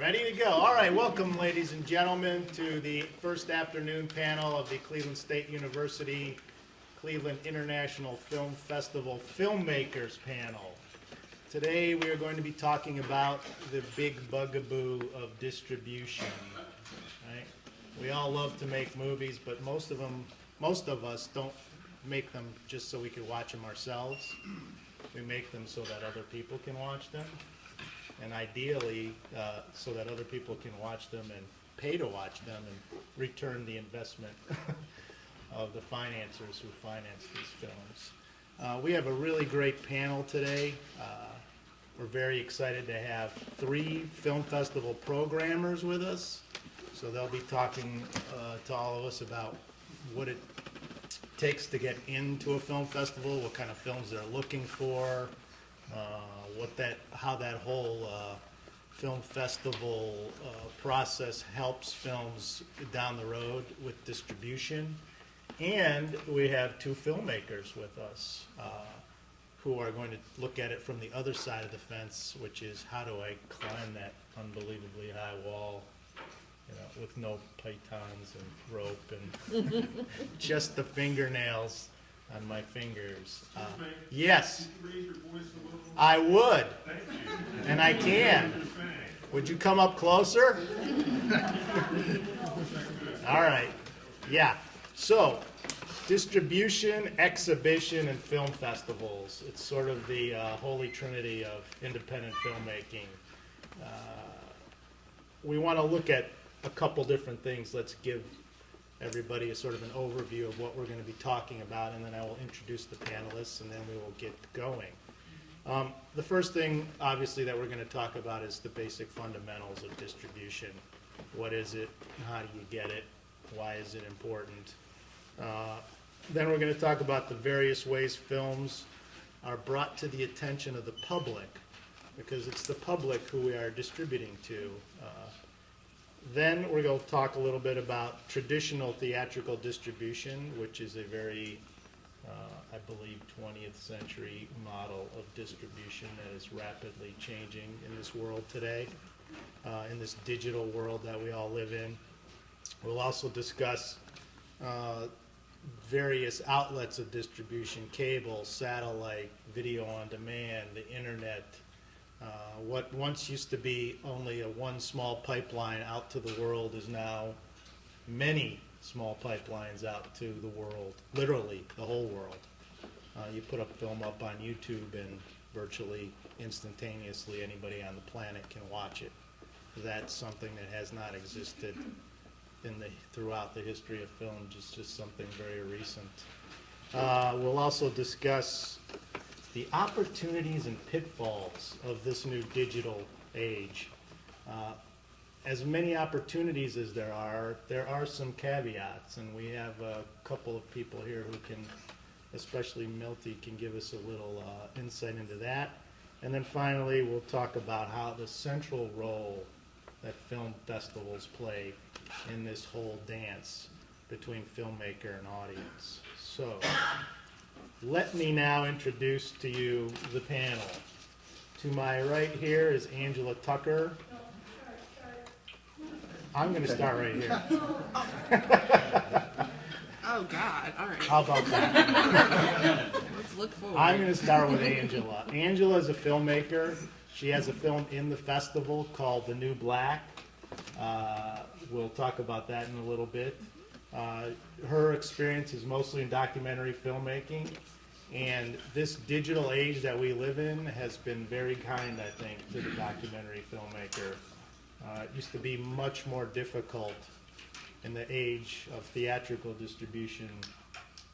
Ready to go. All right, welcome, ladies and gentlemen, to the first afternoon panel of the Cleveland State University Cleveland International Film Festival Filmmakers panel. Today we are going to be talking about the big bugaboo of distribution. Right? We all love to make movies, but most of us don't make them just so we can watch them ourselves. We make them so that other people can watch them, and ideally so that other people can watch them and pay to watch them and return the investment of the financiers who finance these films. We have a really great panel today. We're very excited to have 3 film festival programmers with us. So they'll be talking to all of us about what it takes to get into a film festival, what kind of films they're looking for, how that whole film festival process helps films down the road with distribution. And we have 2 filmmakers with us who are going to look at it from the other side of the fence, which is how do I climb that unbelievably high wall, with no pythons and rope and just the fingernails on my fingers. Yes, I would, and I can. Would you come up closer? All right, yeah. So, distribution, exhibition, and film festivals. It's sort of the holy trinity of independent filmmaking. We want to look at a couple different things. Let's give everybody a sort of an overview of what we're going to be talking about, and then I will introduce the panelists, and then we will get going. The first thing, obviously, that we're going to talk about is the basic fundamentals of distribution. What is it? How do you get it? Why is it important? Then we're going to talk about the various ways films are brought to the attention of the public, because it's the public who we are distributing to. Then we're going to talk a little bit about traditional theatrical distribution, which is a very, I believe, 20th century model of distribution that is rapidly changing in this world today, in this digital world that we all live in. We'll also discuss various outlets of distribution: cable, satellite, video on demand, the internet. What once used to be only one small pipeline out to the world is now many small pipelines out to the world, literally the whole world. You put a film up on YouTube and virtually instantaneously anybody on the planet can watch it. That's something that has not existed throughout the history of film, just something very recent. We'll also discuss the opportunities and pitfalls of this new digital age. As many opportunities as there are some caveats, and we have a couple of people here who can, especially Milty, can give us a little insight into that. And then finally, we'll talk about how the central role that film festivals play in this whole dance between filmmaker and audience. So, let me now introduce to you the panel. To my right here is Angela Tucker. I'm going to start right here. Oh, God. All right. How about that? Let's look forward. I'm going to start with Angela. Angela is a filmmaker. She has a film in the festival called The New Black. We'll talk about that in a little bit. Her experience is mostly in documentary filmmaking, and this digital age that we live in has been very kind, I think, to the documentary filmmaker. It used to be much more difficult in the age of theatrical distribution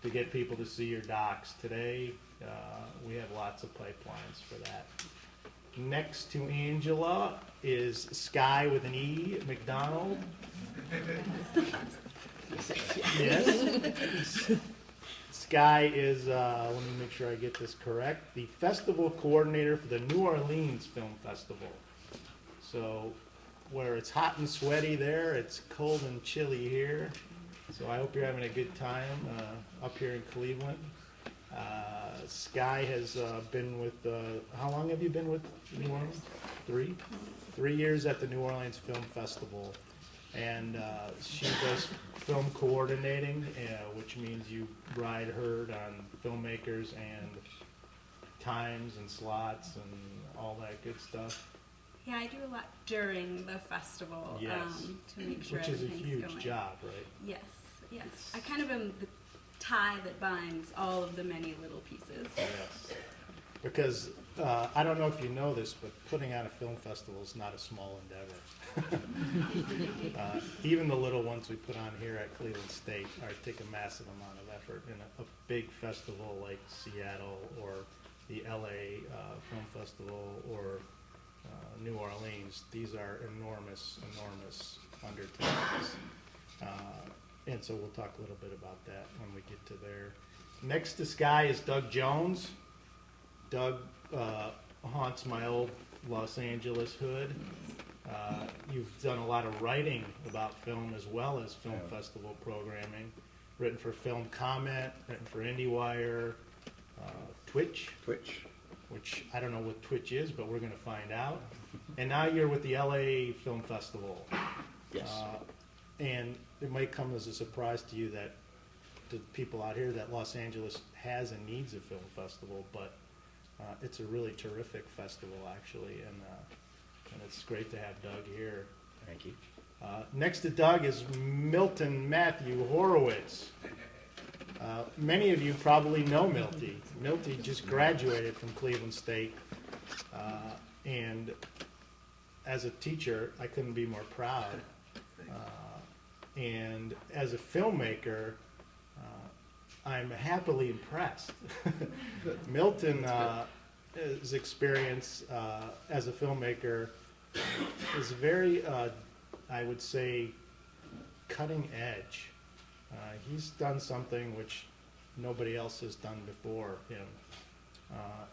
to get people to see your docs. Today, we have lots of pipelines for that. Next to Angela is Sky with an E, McDonald. Yes. Sky is, let me make sure I get this correct, the festival coordinator for the New Orleans Film Festival. So where it's hot and sweaty there, it's cold and chilly here. So I hope you're having a good time up here in Cleveland. Sky has been with, how long have you been with New Orleans? 3? 3 years at the New Orleans Film Festival. And she does film coordinating, which means you ride herd on filmmakers and times and slots and all that good stuff. Yeah, I do a lot during the festival Yes. to make sure Which is a everything's huge going. job, right? Yes, yes. I kind of am the tie that binds all of the many little pieces. Yes. Because I don't know if you know this, but putting on a film festival is not a small endeavor. Even the little ones we put on here at Cleveland State take a massive amount of effort. And a big festival like Seattle or the LA Film Festival or New Orleans, these are enormous, enormous undertakings. And so we'll talk a little bit about that when we get to there. Next to Sky is Doug Jones. Doug haunts my old Los Angeles hood. You've done a lot of writing about film as well as film festival programming. Written for Film Comment, written for IndieWire, Twitch, which I don't know what Twitch is, but we're going to find out. And now you're with the LA Film Festival. Yes. And it might come as a surprise to you that to people out here that Los Angeles has and needs a film festival, but it's a really terrific festival actually, and it's great to have Doug here. Thank you. Next to Doug is Milton Matthew Horowitz. Many of you probably know Milty. Milty just graduated from Cleveland State, and as a teacher, I couldn't be more proud. And as a filmmaker, I'm happily impressed. Milton's experience as a filmmaker is very, I would say, cutting edge. He's done something which nobody else has done before him.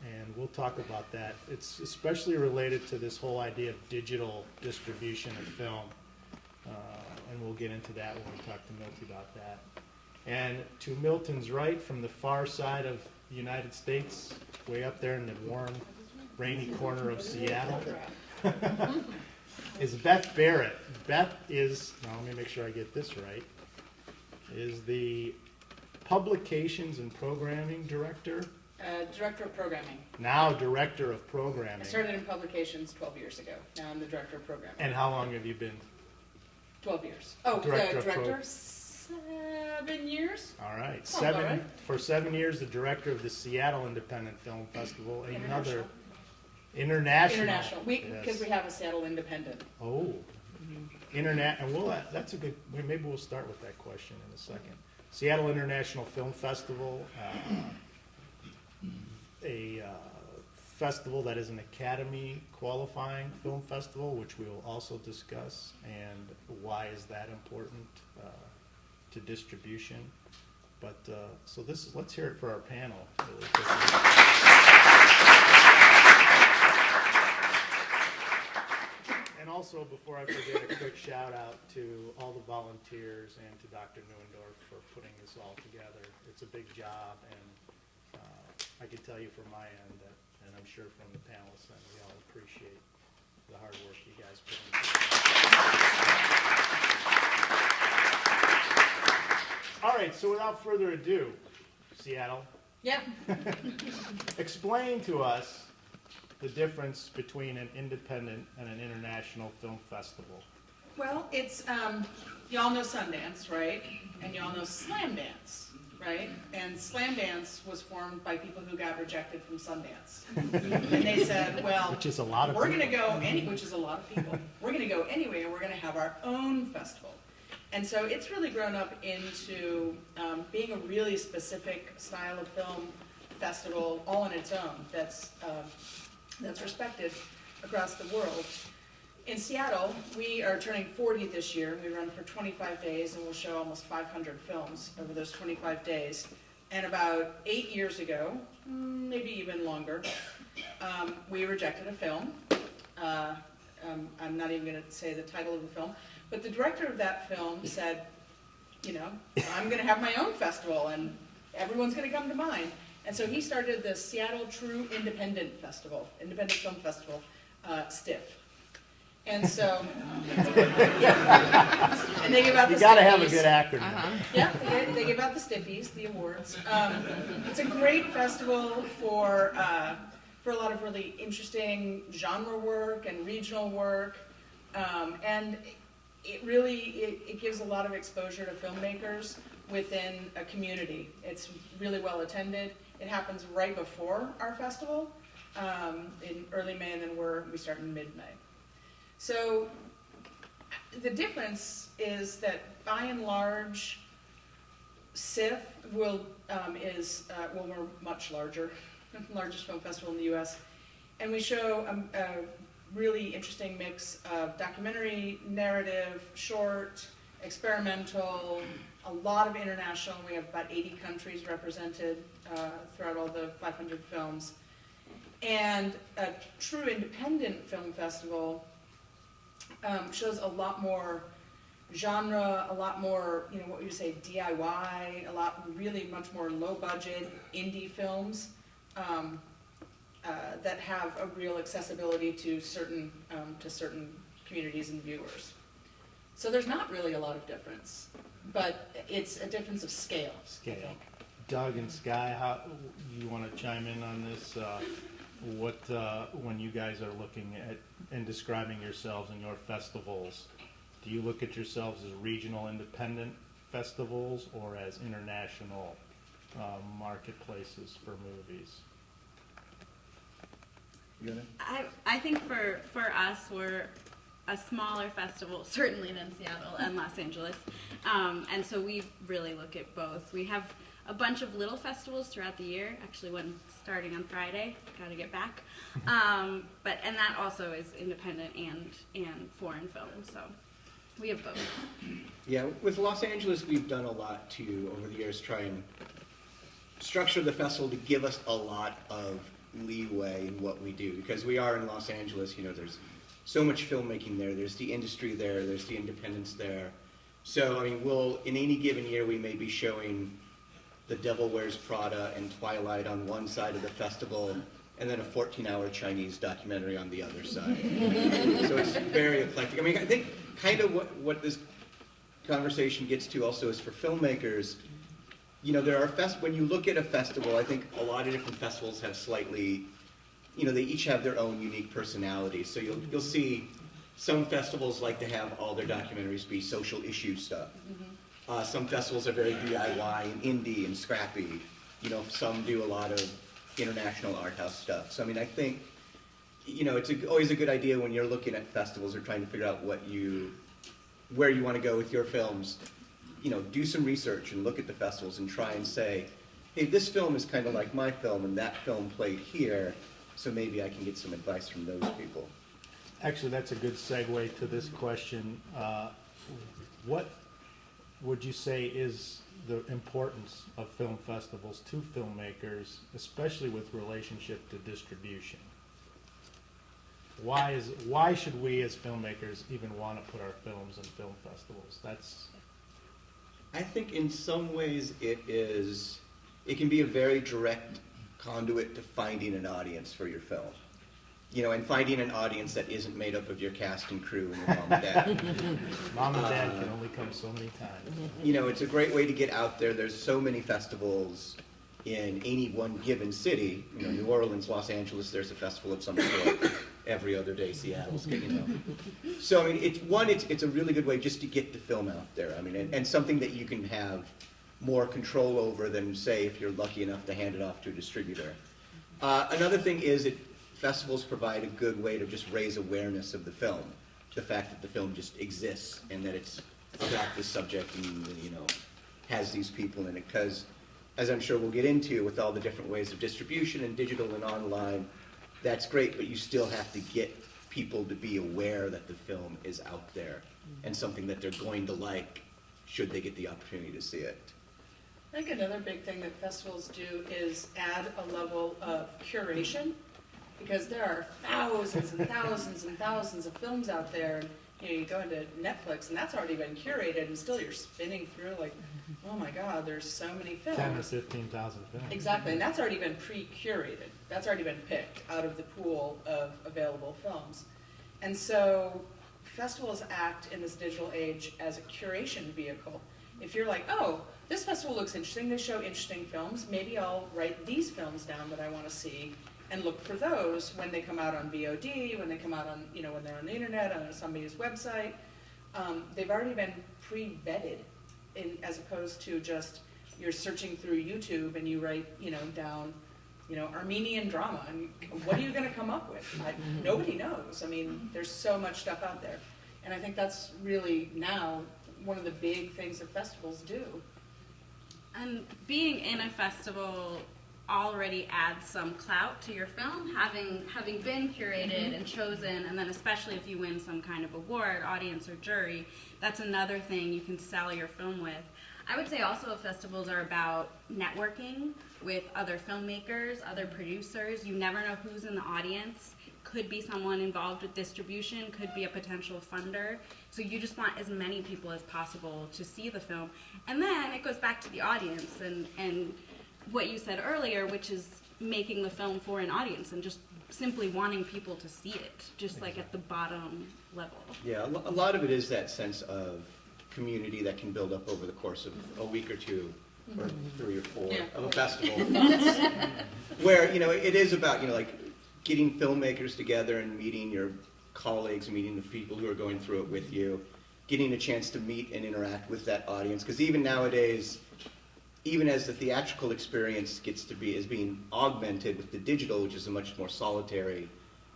And we'll talk about that. It's especially related to this whole idea of digital distribution of film. And we'll get into that when we talk to Milty about that. And to Milton's right, from the far side of the United States, way up there in the warm, rainy corner of Seattle, is Beth Barrett. Beth is, now let me make sure I get this right, is the Publications and Programming Director. Director of Programming. Now Director of Programming. I started in publications 12 years ago. Now I'm the Director of Programming. And how long have you been? 12 years. Oh, Director of Director? 7 years? All right. Sounds about right. For 7 years, the director of the Seattle Independent Film Festival. Another international. International. Because we have a Seattle Independent. Oh, and that's a good. Maybe we'll start with that question in a second. Seattle International Film Festival, a festival that is an Academy qualifying film festival, which we will also discuss, and why is that important to distribution. But so let's hear it for our panel really quickly. And also, before I forget, a quick shout out to all the volunteers and to Dr. Neuendorf for putting this all together. It's a big job, and I can tell you from my end that, and I'm sure from the panelists, and we all appreciate the hard work you guys put in. All right, so without further ado, Seattle, Yeah. explain to us the difference between an independent and an international film festival. Well, it's, y'all know Sundance, right? And y'all know Slam Dance, right? And Slam Dance was formed by people who got rejected from Sundance. And they said, well, Which is a lot of we're people. going to go, which is a lot of people. We're going to go anyway, and we're going to have our own festival. And so it's really grown up into being a really specific style of film festival all on its own that's respected across the world. In Seattle, we are turning 40 this year. We run for 25 days, and we'll show almost 500 films over those 25 days. And about 8 years ago, maybe even longer, we rejected a film. I'm not even going to say the title of the film, but the director of that film said, you know, I'm going to have my own festival, and everyone's going to come to mine. And so he started the Seattle True Independent Film Festival, STIFF. And so, yeah. And they give out the You gotta have a stiffies. good acronym. Yeah, they give out the stiffies, the awards. It's a great festival for a lot of really interesting genre work and regional work, and it gives a lot of exposure to filmmakers within a community. It's really well attended. It happens right before our festival in early May, and then we start in mid-May. So the difference is that by and large, CIFF we're much larger, largest film festival in the U.S., and we show a really interesting mix of documentary, narrative, short, experimental, a lot of international. We have about 80 countries represented throughout all the 500 films. And a true independent film festival shows a lot more genre, a lot more, what would you say, DIY, really much more low budget indie films that have a real accessibility to certain communities and viewers. So there's not really a lot of difference, but it's a difference of scale. I think. Doug and Sky, how you want to chime in on this? When you guys are looking at and describing yourselves and your festivals, do you look at yourselves as regional independent festivals or as international marketplaces for movies? I think for us, we're a smaller festival, certainly than Seattle and Los Angeles, and so we really look at both. We have a bunch of little festivals throughout the year, actually one starting on Friday, gotta get back, and that also is independent and foreign film, so we have both. Yeah, with Los Angeles, we've done a lot to, over the years, try and structure the festival to give us a lot of leeway in what we do, because we are in Los Angeles, there's so much filmmaking there, there's the industry there, there's the independence there. So, in any given year, we may be showing The Devil Wears Prada and Twilight on one side of the festival, and then a 14-hour Chinese documentary on the other side. So it's very eclectic. I think kind of what this conversation gets to also is for filmmakers, there are when you look at a festival, I think a lot of different festivals have slightly, they each have their own unique personalities. So you'll see some festivals like to have all their documentaries be social issue stuff. Some festivals are very DIY and indie and scrappy. Some do a lot of international art house stuff. So I think, it's always a good idea when you're looking at festivals or trying to figure out where you want to go with your films. Do some research and look at the festivals and try and say, hey, this film is kind of like my film and that film played here, so maybe I can get some advice from those people. Actually, that's a good segue to this question. What would you say is the importance of film festivals to filmmakers, especially with relationship to distribution? Why should we as filmmakers even want to put our films in film festivals? I think in some ways it can be a very direct conduit to finding an audience for your film. And finding an audience that isn't made up of your cast and crew and your mom and dad. Mom and dad can only come so many times. It's a great way to get out there. There's so many festivals in any one given city. New Orleans, Los Angeles, there's a festival of some sort. Every other day, Seattle's, So, it's a really good way just to get the film out there. And something that you can have more control over than, say, if you're lucky enough to hand it off to a distributor. Another thing is festivals provide a good way to just raise awareness of the film. The fact that the film just exists and that it's about this subject and, has these people in it. Because, as I'm sure we'll get into, with all the different ways of distribution and digital and online, that's great, but you still have to get people to be aware that the film is out there and something that they're going to like should they get the opportunity to see it. I think another big thing that festivals do is add a level of curation, because there are thousands and thousands and thousands of films out there. You go into Netflix and that's already been curated, and still you're spinning through like oh my God, there's so many 10 or films. 15,000 films. Exactly, and that's already been pre-curated. That's already been picked out of the pool of available films. And so festivals act in this digital age as a curation vehicle. If you're like, oh, this festival looks interesting, they show interesting films, maybe I'll write these films down that I want to see and look for those when they come out on VOD, when they come out on, when they're on the internet, on somebody's website. They've already been pre-vetted as opposed to just you're searching through YouTube and you write, down, Armenian drama, and what are you going to come up with? Nobody knows. I mean, there's so much stuff out there. And I think that's really now one of the big things that festivals do. And being in a festival already adds some clout to your film, having been curated and chosen, and then especially if you win some kind of award, audience or jury, that's another thing you can sell your film with. I would say also festivals are about networking with other filmmakers, other producers. You never know who's in the audience. Could be someone involved with distribution, could be a potential funder. So you just want as many people as possible to see the film. And then it goes back to the audience and what you said earlier, which is making the film for an audience and just simply wanting people to see it, just like at the bottom level. Yeah, a lot of it is that sense of community that can build up over the course of a week or two, or 3 or 4 of a festival. Where, it is about, like getting filmmakers together and meeting your colleagues, meeting the people who are going through it with you, getting a chance to meet and interact with that audience. Because even nowadays, even as the theatrical experience is being augmented with the digital, which is a much more solitary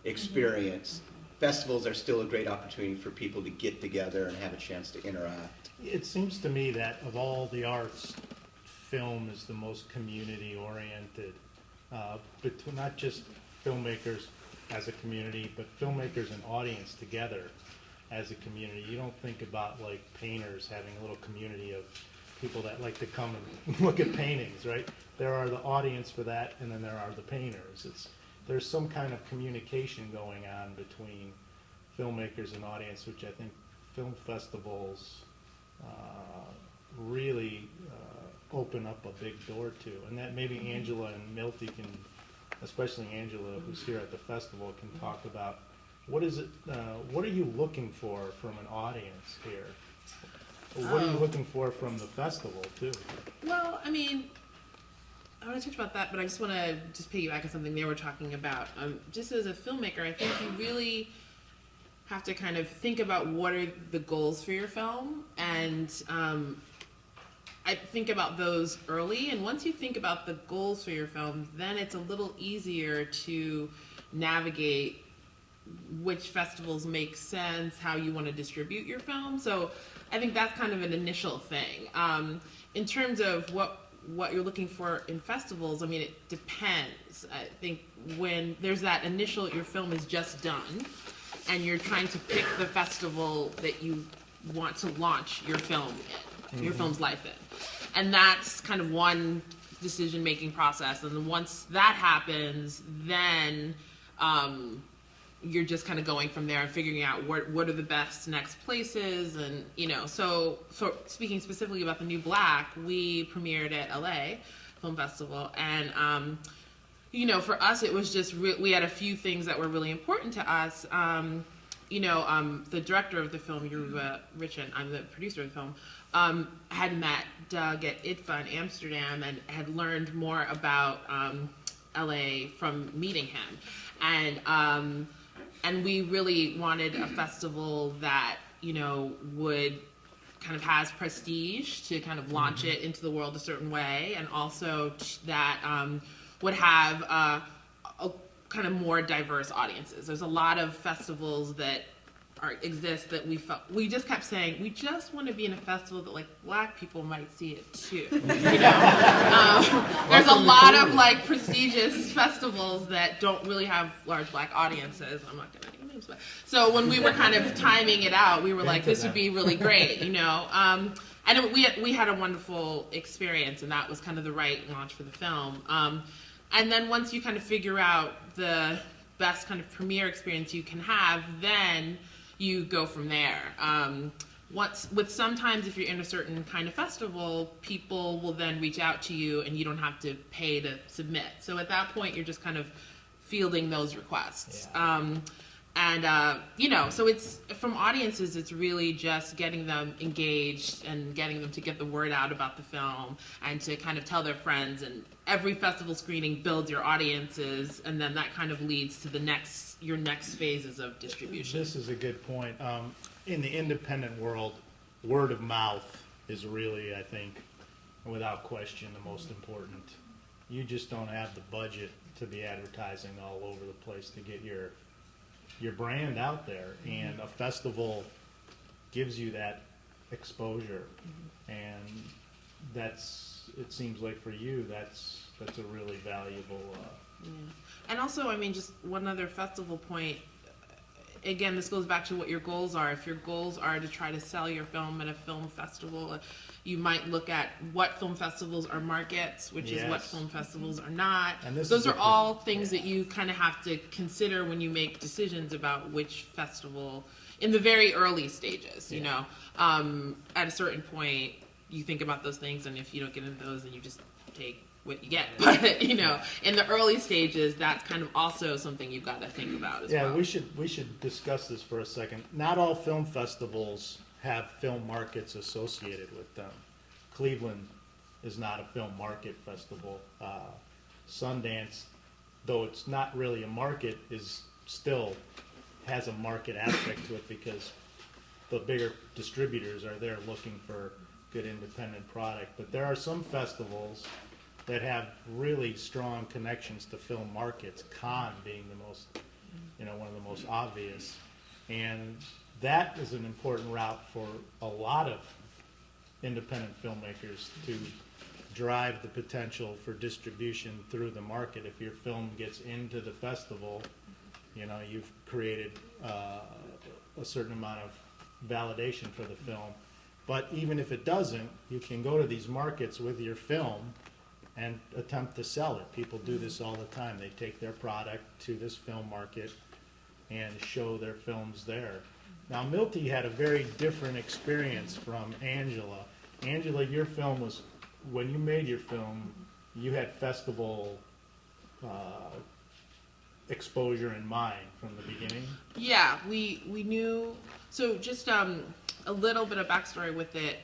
experience, festivals are still a great opportunity for people to get together and have a chance to interact. It seems to me that of all the arts, film is the most community-oriented, between not just filmmakers as a community, but filmmakers and audience together as a community. You don't think about like painters having a little community of people that like to come and look at paintings, right? There are the audience for that, and then there are the painters. There's some kind of communication going on between filmmakers and audience, which I think film festivals really open up a big door to. And that maybe Angela and Milty can, especially Angela, who's here at the festival, can talk about what are you looking for from an audience here? What are you looking for from the festival, too? Well, I mean, I want to touch about that, but I just want to piggyback on something they were talking about. Just as a filmmaker, I think you really have to kind of think about what are the goals for your film, and I think about those early, and once you think about the goals for your film, then it's a little easier to navigate which festivals make sense, how you want to distribute your film. So I think that's kind of an initial thing. In terms of what you're looking for in festivals, I mean, it depends. I think when there's that initial, your film is just done, and you're trying to pick the festival that you want to launch your film in, your film's life in. And that's kind of one decision-making process. And then once that happens, then you're just kind of going from there and figuring out what are the best next places. And, so speaking specifically about The New Black, we premiered at LA Film Festival. And, for us, it was just, we had a few things that were really important to us. The director of the film, Yoruba Richin, I'm the producer of the film, had met Doug at IDFA in Amsterdam and had learned more about LA from meeting him. And we really wanted a festival that, would kind of has prestige to kind of launch it into the world a certain way, and also that would have a kind of more diverse audiences. There's a lot of festivals that exist that we just kept saying, we just want to be in a festival that like black people might see it too. There's a lot of like prestigious festivals that don't really have large black audiences. I'm not gonna name names, but so when we were kind of timing it out, we were like, this would be really great, And we had a wonderful experience, and that was kind of the right launch for the film. And then once you kind of figure out the best kind of premiere experience you can have, then you go from there. sometimes if you're in a certain kind of festival, people will then reach out to you and you don't have to pay to submit. So at that point, you're just kind of fielding those requests. Yeah. So it's from audiences, it's really just getting them engaged and getting them to get the word out about the film and to kind of tell their friends. And every festival screening builds your audiences, and then that kind of leads to your next phases of distribution. This is a good point. In the independent world, word of mouth is really, I think, without question, the most important. You just don't have the budget to be advertising all over the place to get your brand out there, and a festival gives you that exposure, and it seems like for you that's a really valuable Yeah. And also, I mean, just one other festival point. Again, this goes back to what your goals are. If your goals are to try to sell your film at a film festival, you might look at what film festivals are markets, which is what Yes. film festivals are not. And this Those is are a- all things that you kind of have to consider when you make decisions about which festival, in the very early stages, you know. At a certain point, you think about those things, and if you don't get into those, then you just take what you get. But, you know, in the early stages, that's kind of also something you've got to think about as well. we should discuss this for a second. Not all film festivals have film markets associated with them. Cleveland is not a film market festival. Sundance, though it's not really a market, is still has a market aspect to it because the bigger distributors are there looking for good independent product. But there are some festivals that have really strong connections to film markets, Cannes being the most, one of the most obvious. And that is an important route for a lot of independent filmmakers to drive the potential for distribution through the market. If your film gets into the festival, you've created a certain amount of validation for the film. But even if it doesn't, you can go to these markets with your film and attempt to sell it. People do this all the time. They take their product to this film market and show their films there. Now, Milty had a very different experience from Angela. Angela, your film was, when you made your film, you had festival exposure in mind from the beginning. Yeah, we knew. So just a little bit of backstory with it.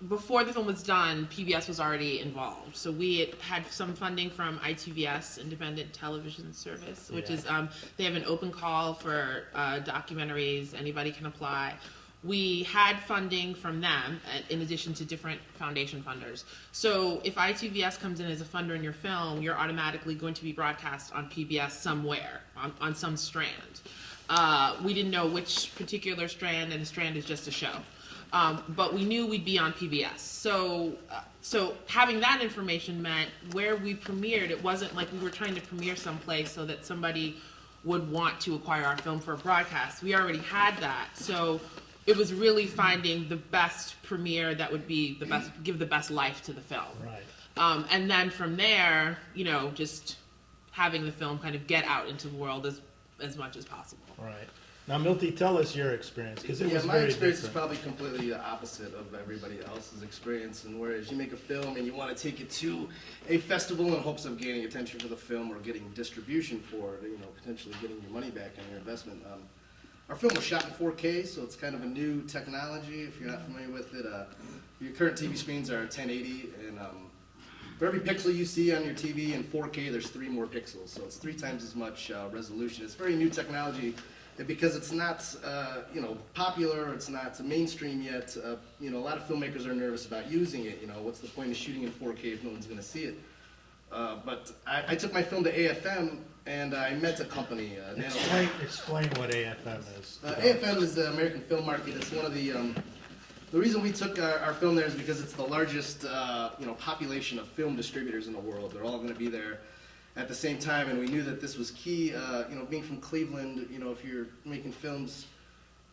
Before the film was done, PBS was already involved. So we had some funding from ITVS, Independent Television Service, which is they have an open call for documentaries. Anybody can apply. We had funding from them in addition to different foundation funders. So if ITVS comes in as a funder in your film, you're automatically going to be broadcast on PBS somewhere, on some strand. We didn't know which particular strand, and a strand is just a show. But we knew we'd be on PBS. So having that information meant where we premiered, it wasn't like we were trying to premiere someplace so that somebody would want to acquire our film for a broadcast. We already had that. So it was really finding the best premiere that would be the best, give the best life to the film. Right. And then from there, just having the film kind of get out into the world as much as possible. Right. Now, Milty, tell us your experience, because it was my very experience different. is probably completely the opposite of everybody else's experience. And whereas you make a film and you want to take it to a festival in hopes of gaining attention for the film or getting distribution for it, potentially getting your money back on your investment. Our film was shot in 4K, so it's kind of a new technology. If you're not familiar with it, your current TV screens are 1080, and for every pixel you see on your TV in 4K, there's 3 more pixels. So it's 3 times as much resolution. It's very new technology. And because it's not, popular, it's not mainstream yet, a lot of filmmakers are nervous about using it. What's the point of shooting in 4K if no one's going to see it? But I took my film to AFM, and I met a company. Explain what AFM is. AFM is the American Film Market. It's one of the reason we took our film there is because it's the largest, population of film distributors in the world. They're all going to be there at the same time, and we knew that this was key. Being from Cleveland, if you're making films,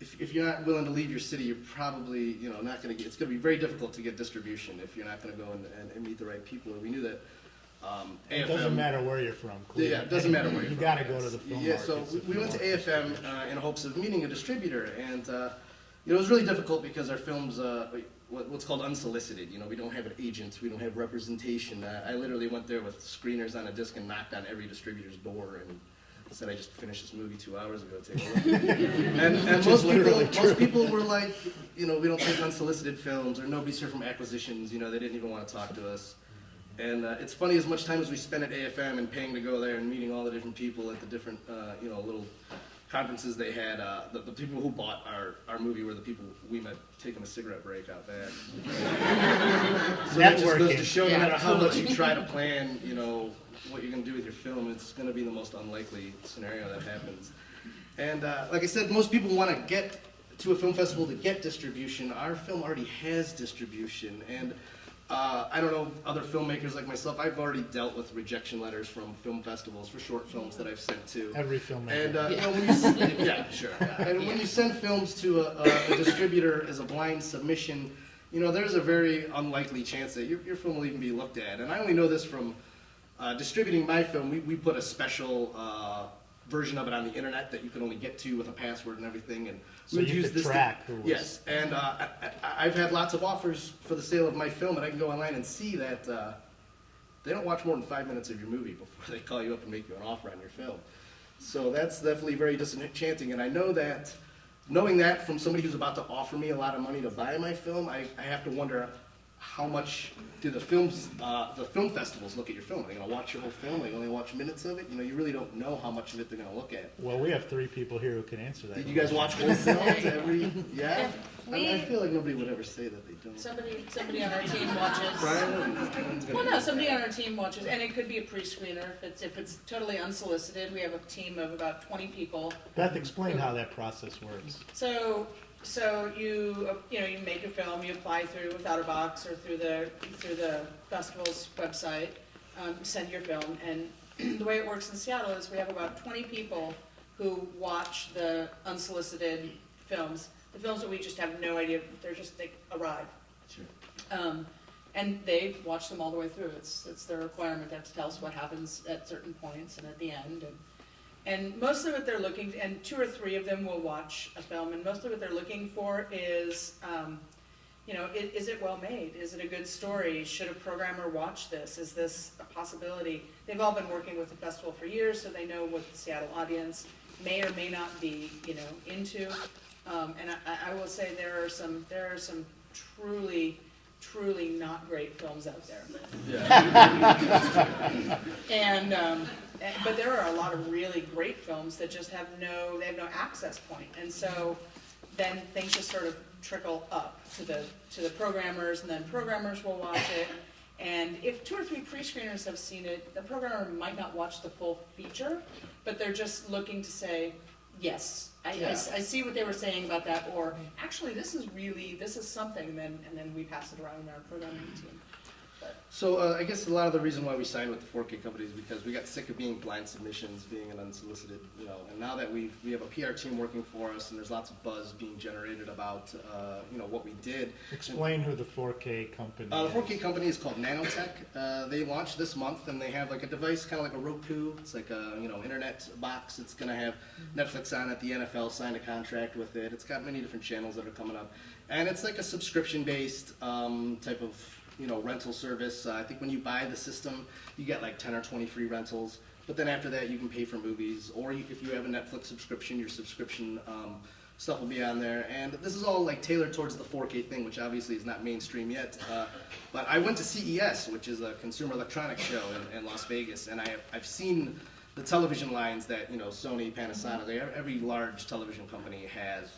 if you're not willing to leave your city, you're probably, not going to get. It's going to be very difficult to get distribution if you're not going to go and meet the right people. And we knew that It AFM, doesn't matter where you're from, Cleveland. Yeah, it doesn't matter where you're You from. gotta go to the film Yeah, so markets if we you went to want. AFM in hopes of meeting a distributor, and it was really difficult because our film's what's called unsolicited. We don't have an agent, we don't have representation. I literally went there with screeners on a disc and knocked on every distributor's door and said I just finished this movie 2 hours ago. Take a look. and most people were like, we don't take unsolicited films, or nobody's here from acquisitions. They didn't even want to talk to us. And it's funny, as much time as we spent at AFM and paying to go there and meeting all the different people at the different, little conferences they had, the people who bought our movie were the people we met taking a cigarette break out there. So that just goes to show no matter how much you try to plan, what you're going to do with your film, it's going to be the most unlikely scenario that happens. And like I said, most people want to get to a film festival to get distribution. Our film already has distribution, and I don't know other filmmakers like myself. I've already dealt with rejection letters from film festivals for short films that I've sent to. Every filmmaker. And when you send films to a distributor as a blind submission, there's a very unlikely chance that your film will even be looked at. And I only know this from distributing my film. We put a special version of it on the internet that you can only get to with a password and everything. And So you could track who was... Yes, and I've had lots of offers for the sale of my film, and I can go online and see that they don't watch more than 5 minutes of your movie before they call you up and make you an offer on your film. So that's definitely very disenchanting, and I know that, knowing that from somebody who's about to offer me a lot of money to buy my film, I have to wonder how much do the film festivals look at your film? Are they going to watch your whole film? Are they only watch minutes of it? You really don't know how much of it they're going to look at. Well, we have 3 people here who can answer that. Did you guys watch whole films? Yeah? We- I feel like nobody would ever say that they don't. Somebody on our team watches. Well, no, somebody on our team watches, and it could be a pre-screener. If it's totally unsolicited, we have a team of about 20 people. Beth, explain how that process works. So you you make a film, you apply through Without a Box or through the festival's website, send your film, and the way it works in Seattle is we have about 20 people who watch the unsolicited films. The films that we just have no idea, they arrive. Sure. And they watch them all the way through. It's their requirement. They have to tell us what happens at certain points and at the end. And most of it they're looking, and 2 or 3 of them will watch a film, and most of what they're looking for is, is it well made? Is it a good story? Should a programmer watch this? Is this a possibility? They've all been working with the festival for years, so they know what the Seattle audience may or may not be, into. And I will say there are some truly not great films out there. Yeah. But there are a lot of really great films that just have no access point, and so then things just sort of trickle up to the programmers, and then programmers will watch it. And if 2 or 3 pre-screeners have seen it, the programmer might not watch the full feature, but they're just looking to say, yes, I see what they were saying about that, or actually this is something, and then we pass it around in our programming team. So I guess a lot of the reason why we signed with the 4K company is because we got sick of being blind submissions, being an unsolicited, and now that we have a PR team working for us, and there's lots of buzz being generated about, what we did. Explain who the 4K company is. The 4K company is called Nanotech. They launched this month, and they have like a device, kind of like a Roku. It's like a internet box. It's going to have Netflix on it. The NFL signed a contract with it. It's got many different channels that are coming up, and it's like a subscription-based type of rental service. I think when you buy the system, you get like 10 or 20 free rentals. But then after that, you can pay for movies, or if you have a Netflix subscription, your subscription stuff will be on there. And this is all like tailored towards the 4K thing, which obviously is not mainstream yet. But I went to CES, which is a consumer electronics show in Las Vegas, and I've seen the television lines that Sony, Panasonic, every large television company has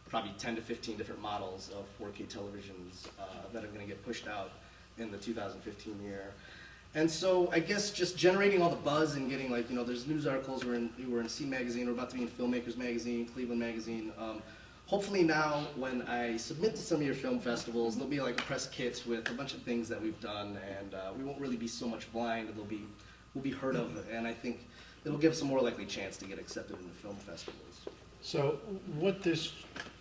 probably 10 to 15 different models of 4K televisions that are going to get pushed out in the 2015 year. And so I guess just generating all the buzz and getting there's news articles, we're in C Magazine, we're about to be in Filmmakers Magazine, Cleveland Magazine. Hopefully now when I submit to some of your film festivals, there'll be like a press kit with a bunch of things that we've done, and we won't really be so much blind, we'll be heard of, and I think it'll give us a more likely chance to get accepted in the film festivals. So what this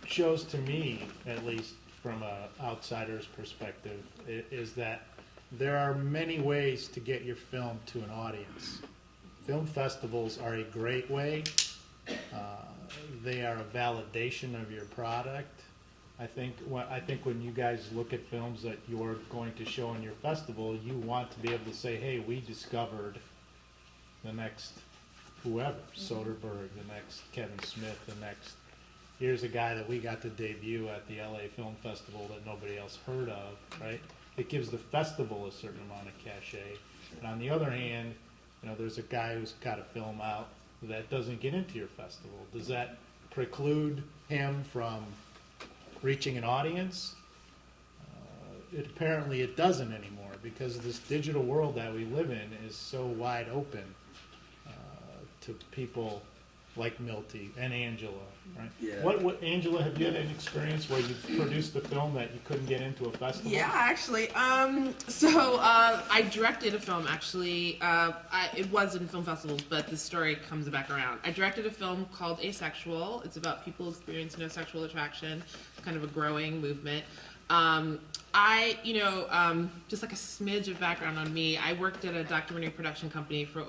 shows to me, at least from an outsider's perspective, is that there are many ways to get your film to an audience. Film festivals are a great way. They are a validation of your product. I think when you guys look at films that you're going to show in your festival, you want to be able to say, hey, we discovered the next whoever, Soderbergh, the next Kevin Smith, the next, here's a guy that we got to debut at the LA Film Festival that nobody else heard of, right? It gives the festival a certain amount of cachet. And on the other hand, there's a guy who's got a film out that doesn't get into your festival. Does that preclude him from reaching an audience? Apparently it doesn't anymore, because this digital world that we live in is so wide open to people like Milty and Angela, right? Yeah. What Angela, have you had an experience where you produced a film that you couldn't get into a festival? Yeah, actually. I directed a film, actually. It was in film festivals, but the story comes back around. I directed a film called Asexual. It's about people experiencing no sexual attraction, kind of a growing movement. Just like a smidge of background on me, I worked at a documentary production company for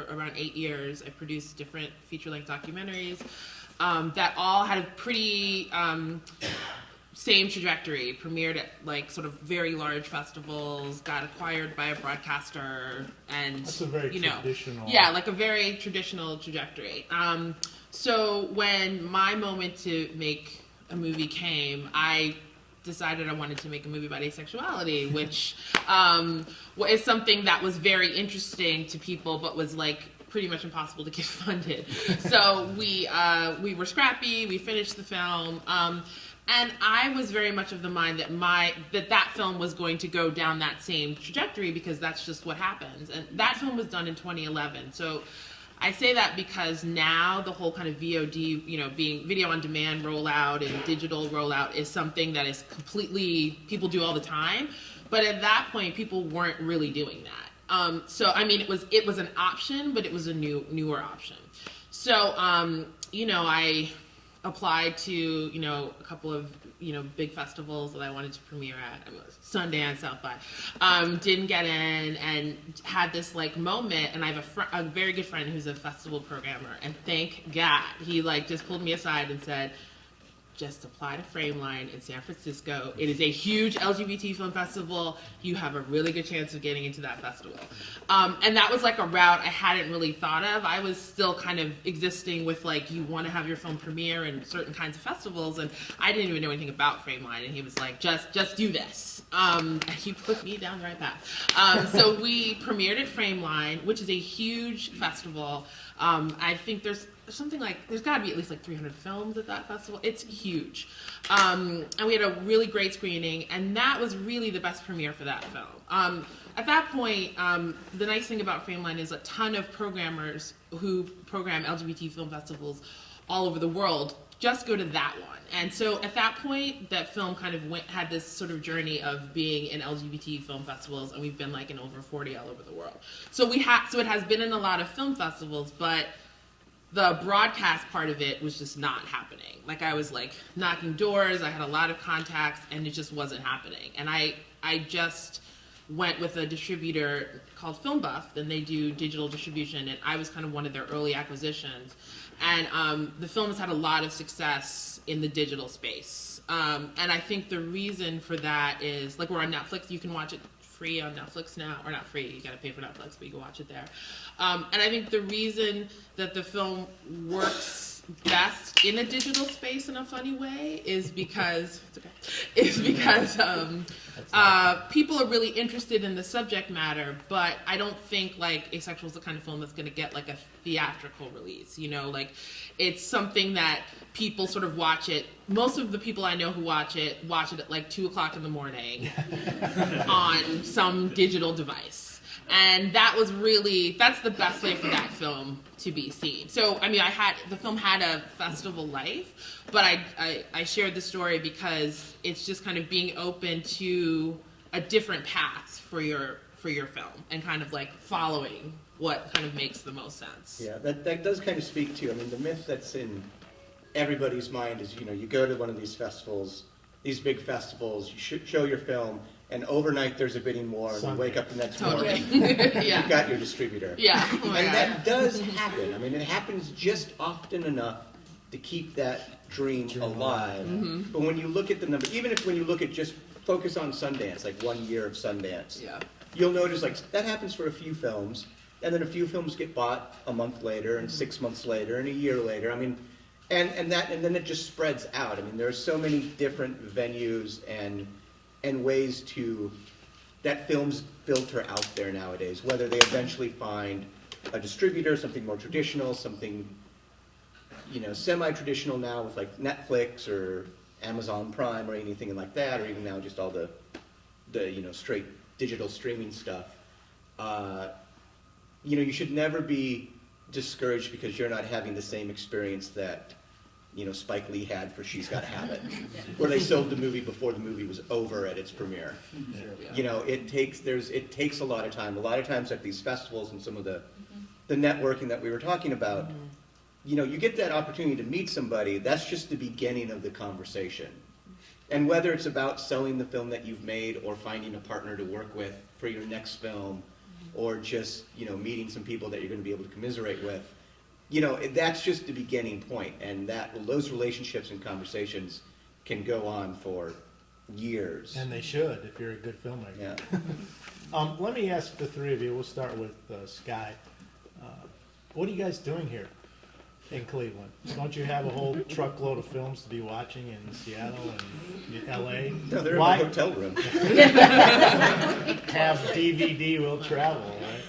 around 8 years. I produced different feature-length documentaries that all had a pretty same trajectory. Premiered at like sort of very large festivals, got acquired by a broadcaster, and That's a very traditional. Yeah, like a very traditional trajectory. So when my moment to make a movie came, I decided I wanted to make a movie about asexuality, which is something that was very interesting to people, but was like pretty much impossible to get funded. So we were scrappy. We finished the film, and I was very much of the mind that that film was going to go down that same trajectory, because that's just what happens. And that film was done in 2011. So I say that because now the whole kind of VOD, being video on demand rollout and digital rollout is something that is completely, people do all the time. But at that point, people weren't really doing that. It was an option, but it was a newer option. So, I applied to, a couple of, big festivals that I wanted to premiere at. I mean, Sundance, South by. Didn't get in, and had this like moment, and I have a very good friend who's a festival programmer, and thank God, he like just pulled me aside and said, just apply to Frameline in San Francisco. It is a huge LGBT film festival. You have a really good chance of getting into that festival. And that was like a route I hadn't really thought of. I was still kind of existing with like, you want to have your film premiere in certain kinds of festivals, and I didn't even know anything about Frameline, and he was like, just do this. And he put me down the right path. So we premiered at Frameline, which is a huge festival. I think there's got to be at least like 300 films at that festival. It's huge. And we had a really great screening, and that was really the best premiere for that film. At that point, the nice thing about Frameline is a ton of programmers who program LGBT film festivals all over the world just go to that one. And so at that point, that film kind of had this sort of journey of being in LGBT film festivals, and we've been like in over 40 all over the world. So it has been in a lot of film festivals, but the broadcast part of it was just not happening. Like, I was like knocking doors, I had a lot of contacts, and it just wasn't happening. And I just went with a distributor called Film Buff, and they do digital distribution, and I was kind of one of their early acquisitions. And the film has had a lot of success in the digital space. And I think the reason for that is, like, we're on Netflix, you can watch it free on Netflix now, or not free, you gotta pay for Netflix, but you can watch it there. And I think the reason that the film works best in a digital space in a funny way is because people are really interested in the subject matter, but I don't think like Asexual is the kind of film that's going to get like a theatrical release. Like, it's something that people sort of watch it. Most of the people I know who watch it at like 2:00 in the morning on some digital device. And that's the best way for that film to be seen. So, I mean, the film had a festival life, but I shared the story because it's just kind of being open to a different path for your film, and kind of like following what kind of makes the most sense. Yeah, that does kind of speak to, I mean, the myth that's in everybody's mind is, you go to one of these festivals, these big festivals, you should show your film, and overnight there's a bidding war, and you wake up the next morning, Yeah. you've got your distributor. Yeah. Oh my And God. that does happen. I mean, it happens just often enough to keep that dream alive. But when you look at the number, even if when you look at just focus on Sundance, like 1 year of Sundance, Yeah. you'll notice like that happens for a few films, and then a few films get bought a month later, and 6 months later, and a year later. I mean, and then it just spreads out. I mean, there are so many different venues and ways that films filter out there nowadays. Whether they eventually find a distributor, something more traditional, something semi-traditional now with like Netflix or Amazon Prime or anything like that, or even now just all the straight digital streaming stuff. You should never be discouraged because you're not having the same experience that Spike Lee had for She's Gotta Have It, where they sold the movie before the movie was over at its premiere. It takes a lot of time. A lot of times at these festivals and some of the networking that we were talking about, you get that opportunity to meet somebody. That's just the beginning of the conversation. And whether it's about selling the film that you've made or finding a partner to work with for your next film, or just meeting some people that you're going to be able to commiserate with, that's just the beginning point. And those relationships and conversations can go on for years. And they should, if you're a good filmmaker. Yeah. Let me ask the three of you. We'll start with Sky. What are you guys doing here in Cleveland? Don't you have a whole truckload of films to be watching in Seattle and L.A.? No, they're in the hotel room. Have DVD will travel, right?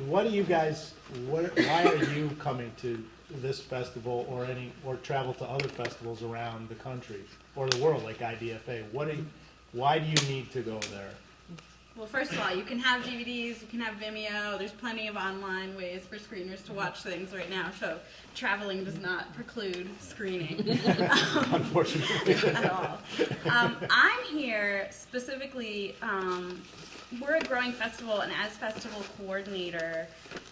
What do you guys? Why are you coming to this festival or travel to other festivals around the country or the world like IDFA? Why do you need to go there? Well, first of all, you can have DVDs, you can have Vimeo. There's plenty of online ways for screeners to watch things right now, so traveling does not preclude screening. Unfortunately. At all. I'm here specifically, we're a growing festival, and as festival coordinator,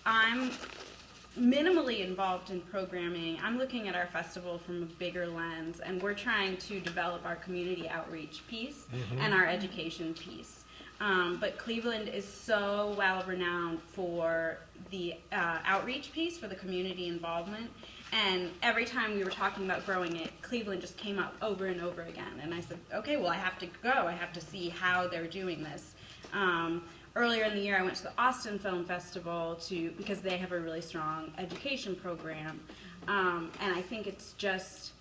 I'm minimally involved in programming. I'm looking at our festival from a bigger lens, and we're trying to develop our community outreach piece and our education piece. But Cleveland is so well renowned for the outreach piece, for the community involvement. And every time we were talking about growing it, Cleveland just came up over and over again. And I said, okay, well, I have to go. I have to see how they're doing this. Earlier in the year, I went to the Austin Film Festival because they have a really strong education program. And I think it's just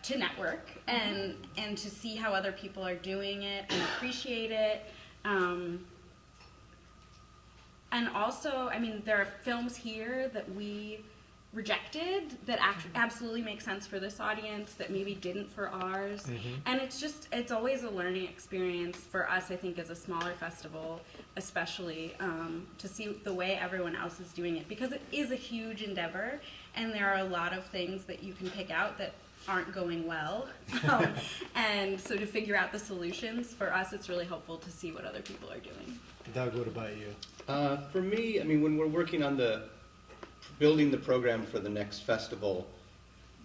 to network and to see how other people are doing it and appreciate it. And also, I mean, there are films here that we rejected that absolutely make sense for this audience that maybe didn't for ours. And it's always a learning experience for us, I think, as a smaller festival, especially, to see the way everyone else is doing it, because it is a huge endeavor, and there are a lot of things that you can pick out that aren't going well. And so to figure out the solutions, for us, it's really helpful to see what other people are doing. Doug, what about you? For me, I mean, when we're working on building the program for the next festival,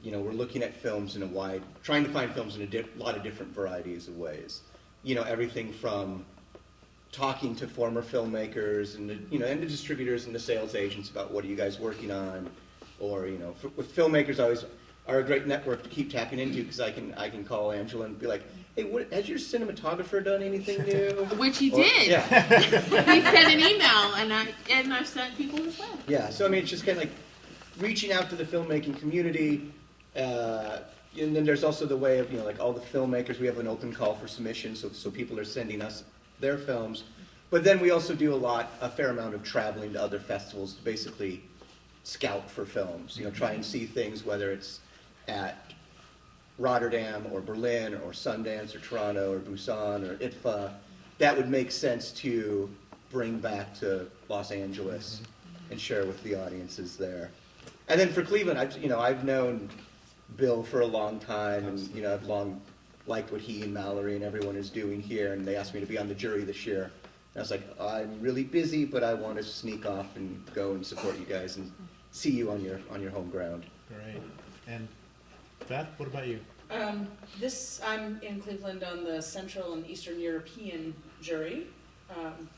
we're looking at films trying to find films in a lot of different varieties of ways. Everything from talking to former filmmakers and the distributors and the sales agents about what are you guys working on, or with filmmakers, always are a great network to keep tapping into, because I can call Angela and be like, hey, has your cinematographer done anything new? Which he did. Yeah. He sent an email, and I've sent people as well. Yeah, so I mean, it's just kind of like reaching out to the filmmaking community, and then there's also the way of, like all the filmmakers, we have an open call for submissions, so people are sending us their films. But then we also do a fair amount of traveling to other festivals to basically scout for films, try and see things, whether it's at Rotterdam or Berlin or Sundance or Toronto or Busan or ITFA, that would make sense to bring back to Los Angeles and share with the audiences there. And then for Cleveland, I've known Bill for a long time, and I've long liked what he and Mallory and everyone is doing here, and they asked me to be on the jury this year. And I was like, I'm really busy, but I want to sneak off and go and support you guys and see you on your home ground. Great. And Beth, what about you? I'm in Cleveland on the Central and Eastern European jury,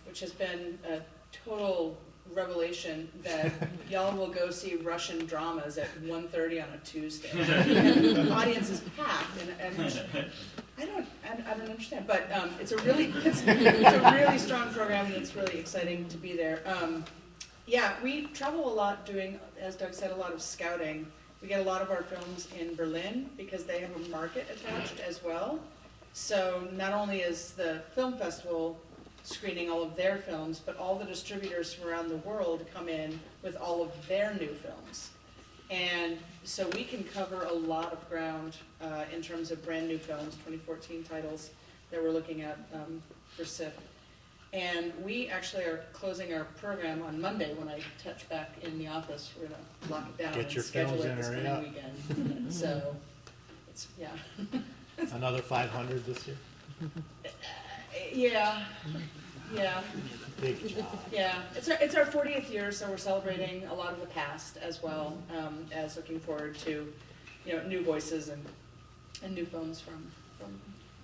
which has been a total revelation that y'all will go see Russian dramas at 1:30 on a Tuesday. And the audience is packed, and I don't understand, but it's a really strong program, and it's really exciting to be there. Yeah, we travel a lot doing, as Doug said, a lot of scouting. We get a lot of our films in Berlin because they have a market attached as well. So not only is the film festival screening all of their films, but all the distributors from around the world come in with all of their new films. And so we can cover a lot of ground in terms of brand new films, 2014 titles that we're looking at for CIFF. And we actually are closing our program on Monday when I touch back in the office. We're going to lock it down Get and your schedule films it in, this hurry coming up. weekend. So, it's, yeah. Another 500 this year? Yeah, yeah, Big job. yeah. It's our 40th year, so we're celebrating a lot of the past as well as looking forward to, new voices and new films from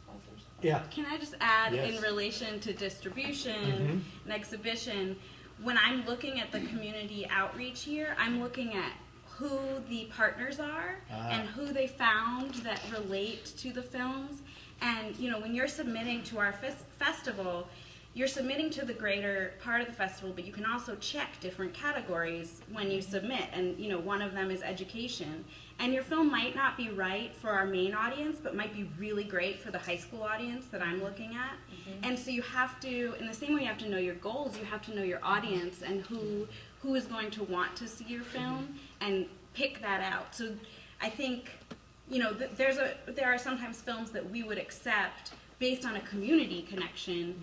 authors. Yeah. Can I just add, Yes. in relation to distribution and exhibition, when I'm looking at the community outreach here, I'm looking at who the partners are and who they found that relate to the films. And, when you're submitting to our festival, you're submitting to the greater part of the festival, but you can also check different categories when you submit. And, one of them is education. And your film might not be right for our main audience, but might be really great for the high school audience that I'm looking at. And so you have to, in the same way you have to know your goals, you have to know your audience and who is going to want to see your film and pick that out. So I think, there are sometimes films that we would accept based on a community connection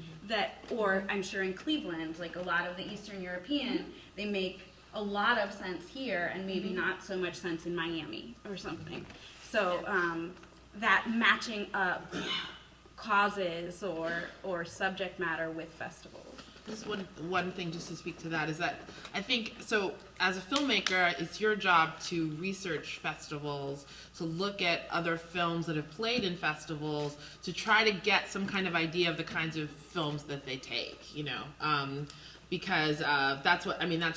or I'm sure in Cleveland, like a lot of the Eastern European, they make a lot of sense here and maybe not so much sense in Miami or something. So that matching up causes or subject matter with festivals. Just one thing just to speak to that is that I think, so as a filmmaker, it's your job to research festivals, to look at other films that have played in festivals, to try to get some kind of idea of the kinds of films that they take, because that's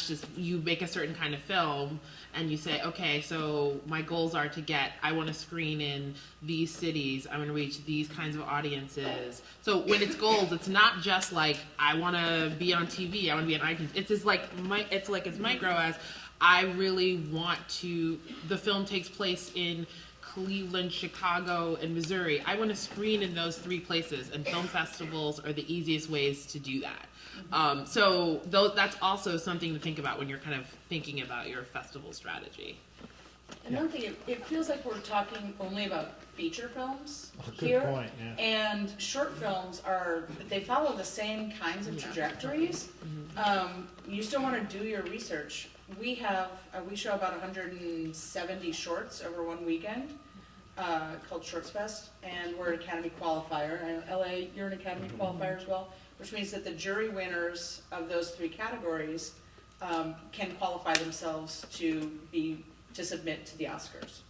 just, you make a certain kind of film and you say, okay, so my goals are I want to screen in these cities, I want to reach these kinds of audiences. So when it's goals, it's not just like, I want to be on TV, I want to be on iTunes. It's as micro as, I really want to, the film takes place in Cleveland, Chicago, and Missouri. I want to screen in those three places, and film festivals are the easiest ways to do that. So that's also something to think about when you're kind of thinking about your festival strategy. Another thing, it feels like we're talking only about feature films Good here. point, yeah. And short films they follow the same kinds of trajectories. You still want to do your research. We show about 170 shorts over one weekend called Shorts Fest, and we're an Academy qualifier. I know, LA, you're an Academy qualifier as well, which means that the jury winners of those three categories can qualify themselves to submit to the Oscars.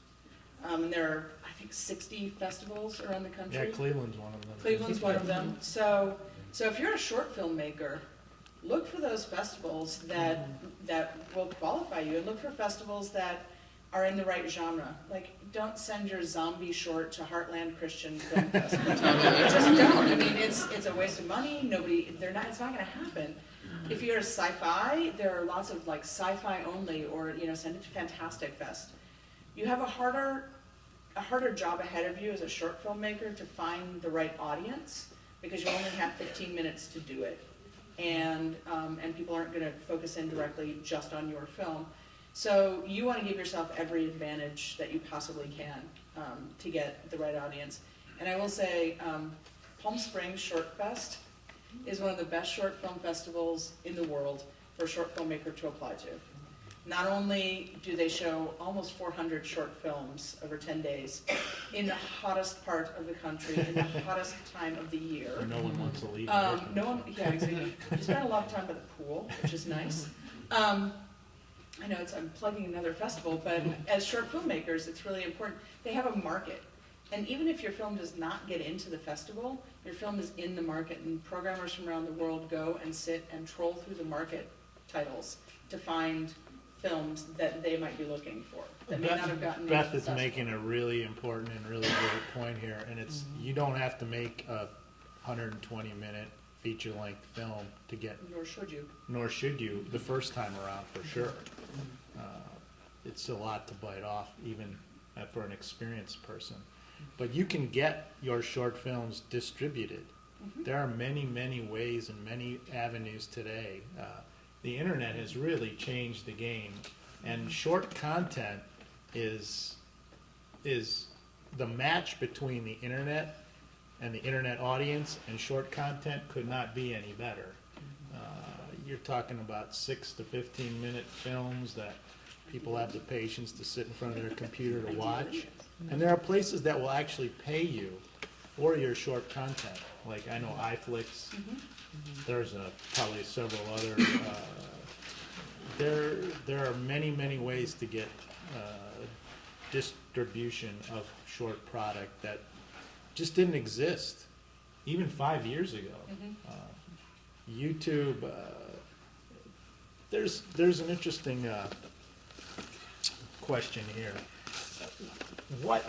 And there are, I think, 60 festivals around the country. Yeah, Cleveland's one of them. Cleveland's one of them. So if you're a short filmmaker, look for those festivals that will qualify you, and look for festivals that are in the right genre. Like, don't send your zombie short to Heartland Christian Film Festival. Just don't. I mean, it's a waste of money. It's not going to happen. If you're a sci-fi, there are lots of like sci-fi only, or send it to Fantastic Fest. You have a harder job ahead of you as a short filmmaker to find the right audience, because you only have 15 minutes to do it, and people aren't going to focus in directly just on your film. So you want to give yourself every advantage that you possibly can to get the right audience. And I will say, Palm Springs Short Fest is one of the best short film festivals in the world for a short filmmaker to apply to. Not only do they show almost 400 short films over 10 days in the hottest part of the country, in the hottest time of the year. Where no one wants to leave. Yeah, exactly. You spend a lot of time by the pool, which is nice. I know I'm plugging another festival, but as short filmmakers, it's really important. They have a market. And even if your film does not get into the festival, your film is in the market, and programmers from around the world go and sit and troll through the market titles to find films that they might be looking for, that may not have gotten into Beth the is festival. making a really important and really great point here, and it's, you don't have to make a 120-minute feature-length film to get, Nor should you. the first time around, for sure. It's a lot to bite off, even for an experienced person. But you can get your short films distributed. There are many, many ways and many avenues today. The internet has really changed the game, and short content is the match between the internet and the internet audience, and short content could not be any better. You're talking about 6 to 15-minute films that people have the patience to sit in front of their computer to watch. And there are places that will actually pay you for your short content. Like, I know iFlix, there's probably several other, there are many, many ways to get distribution of short product that just didn't exist even 5 years ago. YouTube, there's an interesting question here. What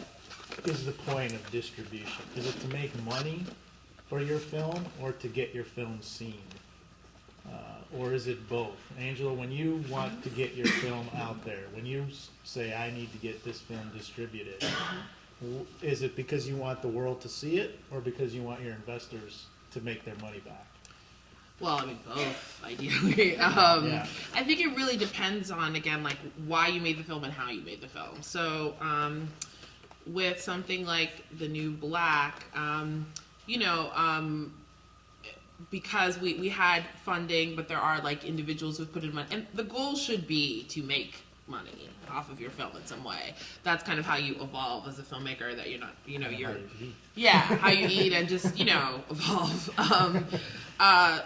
is the point of distribution? Is it to make money for your film, or to get your film seen? Or is it both? Angela, when you want to get your film out there, when you say, I need to get this film distributed, is it because you want the world to see it, or because you want your investors to make their money back? Well, I mean, both, ideally. Yeah. I think it really depends on, again, like, why you made the film and how you made the film. So, with something like The New Black, because we had funding, but there are, like, individuals who put in money, and the goal should be to make money off of your film in some way. That's kind of how you evolve as a filmmaker, that you're not, you're, how you eat and just, evolve.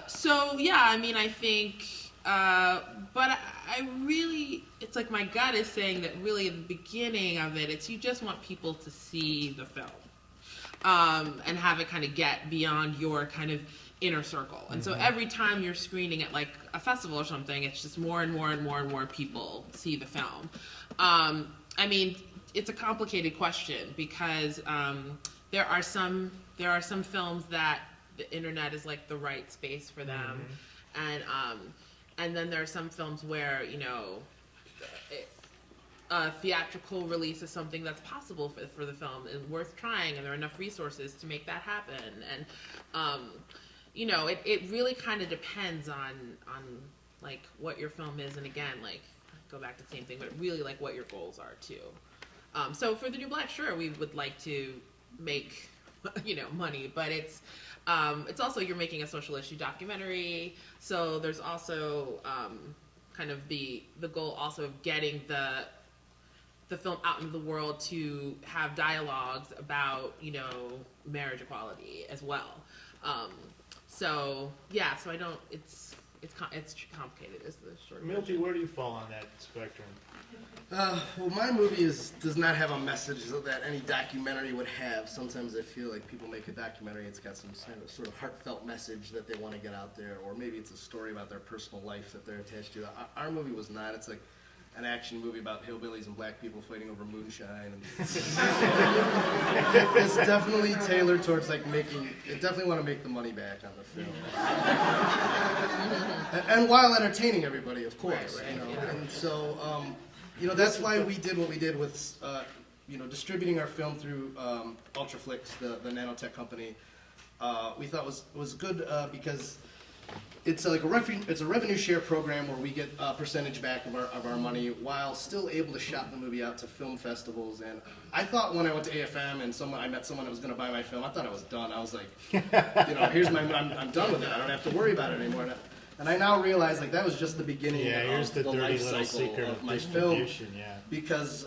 So, yeah, I mean, I think, but I really, it's like my gut is saying that really at the beginning of it, it's you just want people to see the film, and have it kind of get beyond your kind of inner circle. And so every time you're screening at like a festival or something, it's just more and more and more and more people see the film. I mean, it's a complicated question because there are some films that the internet is like the right space for them, and then there are some films where a theatrical release is something that's possible for the film and worth trying, and there are enough resources to make that happen. And it really kind of depends on like what your film is, and again, like go back to the same thing, but really like what your goals are too. So for The New Black, sure, we would like to make money, but it's also, you're making a social issue documentary, so there's also kind of the goal also of getting the film out into the world to have dialogues about marriage equality as well. So I don't. It's complicated. Is the short version. Milty, where do you fall on that spectrum? Well, my movie does not have a message that any documentary would have. Sometimes I feel like people make a documentary, it's got some sort of heartfelt message that they want to get out there, or maybe it's a story about their personal life that they're attached to. Our movie was not. It's like an action movie about hillbillies and black people fighting over moonshine. And it's definitely tailored towards like it definitely want to make the money back on the film. and while entertaining everybody, of course. Right. And so, that's why we did what we did with, distributing our film through Ultraflix, the nanotech company. We thought was good because it's like it's a revenue share program where we get a percentage back of our money while still able to shop the movie out to film festivals. And I thought when I went to AFM and I met someone that was going to buy my film, I thought I was done. I was like, I'm done with it. I don't have to worry about it anymore. And I now realize like that was just the beginning Here's of the life little cycle secret of my film. Yeah. Because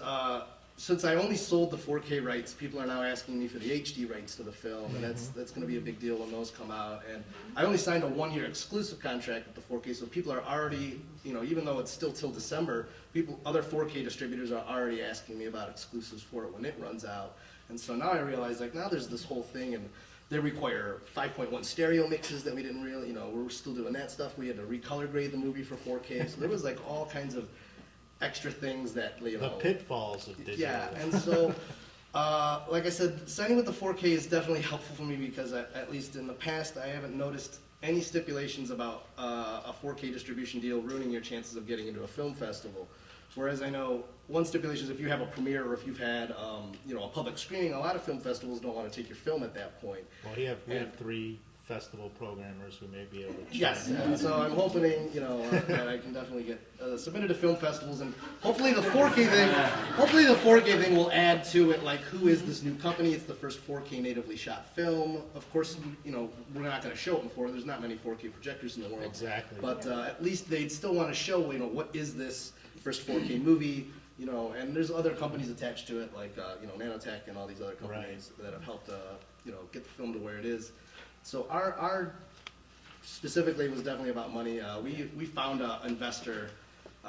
since I only sold the 4K rights, people are now asking me for the HD rights to the film, and that's going to be a big deal when those come out. And I only signed a 1-year exclusive contract with the 4K, so people are already, even though it's still till December, other 4K distributors are already asking me about exclusives for it when it runs out. And so now I realize, like, now there's this whole thing, and they require 5.1 stereo mixes that we didn't really, you know, we're still doing that stuff. We had to recolor grade the movie for 4K. So there was like all kinds of extra things that, you know. The pitfalls of digital. Yeah, and so, like I said, signing with the 4K is definitely helpful for me because at least in the past, I haven't noticed any stipulations about a 4K distribution deal ruining your chances of getting into a film festival. Whereas I know one stipulation is if you have a premiere or if you've had, you know, a public screening, a lot of film festivals don't want to take your film at that point. Well, we have 3 festival programmers who may be able to. Yes, and so I'm hoping, you know, that I can definitely get submitted to film festivals, and hopefully the 4K thing will add to it, like, who is this new company? It's the first 4K natively shot film. Of course, you know, we're not going to show it in 4K. There's not many 4K projectors in the world. Exactly. But at least they'd still want to show, you know, what is this first 4K movie, you know, and there's other companies attached to it, like, you know, Nanotech and all these other companies that have helped, you know, get the film to where it is. So our specifically was definitely about money. We found an investor.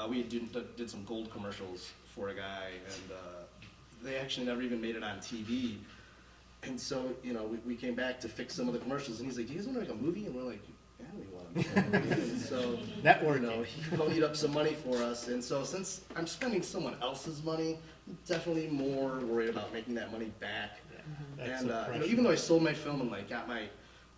We did some gold commercials for a guy, and they actually never even made it on TV. And so, you know, we came back to fix some of the commercials, and he's like, "Do you guys want to make a movie?" And we're like, "Yeah, we want to make a movie." And so, Networking. you know, he ponied up some money for us. And so, since I'm spending someone else's money, I'm definitely more worried about making that money back. That's And the you know, pressure. even though I sold my film and like got my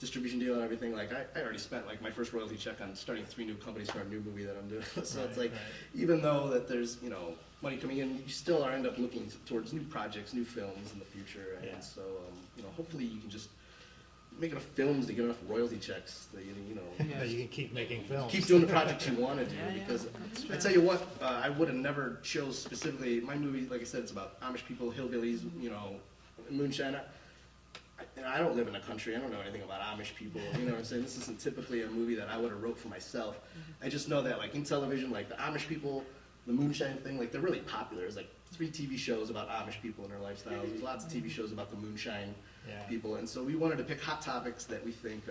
distribution deal and everything, like I already spent like my first royalty check on starting 3 new companies for a new movie that I'm doing. So it's like, even though that there's, you know, money coming in, you still are end up looking towards new projects, new films in the future. And Yeah. so, you know, hopefully you can just make enough films to get enough royalty checks that you know. That you can keep making films. Keep doing the projects you want to do, Yeah, yeah, because that's I true. tell you what, I would have never chose specifically my movie. Like I said, it's about Amish people, hillbillies, you know, moonshine. And I don't live in the country. I don't know anything about Amish people. You know what I'm saying? This isn't typically a movie that I would have wrote for myself. I just know that, like, in television, like the Amish people, the moonshine thing, like they're really popular. There's like 3 TV shows about Amish people and their lifestyles. There's lots of TV shows about the moonshine people, and so we wanted to pick hot topics that we think,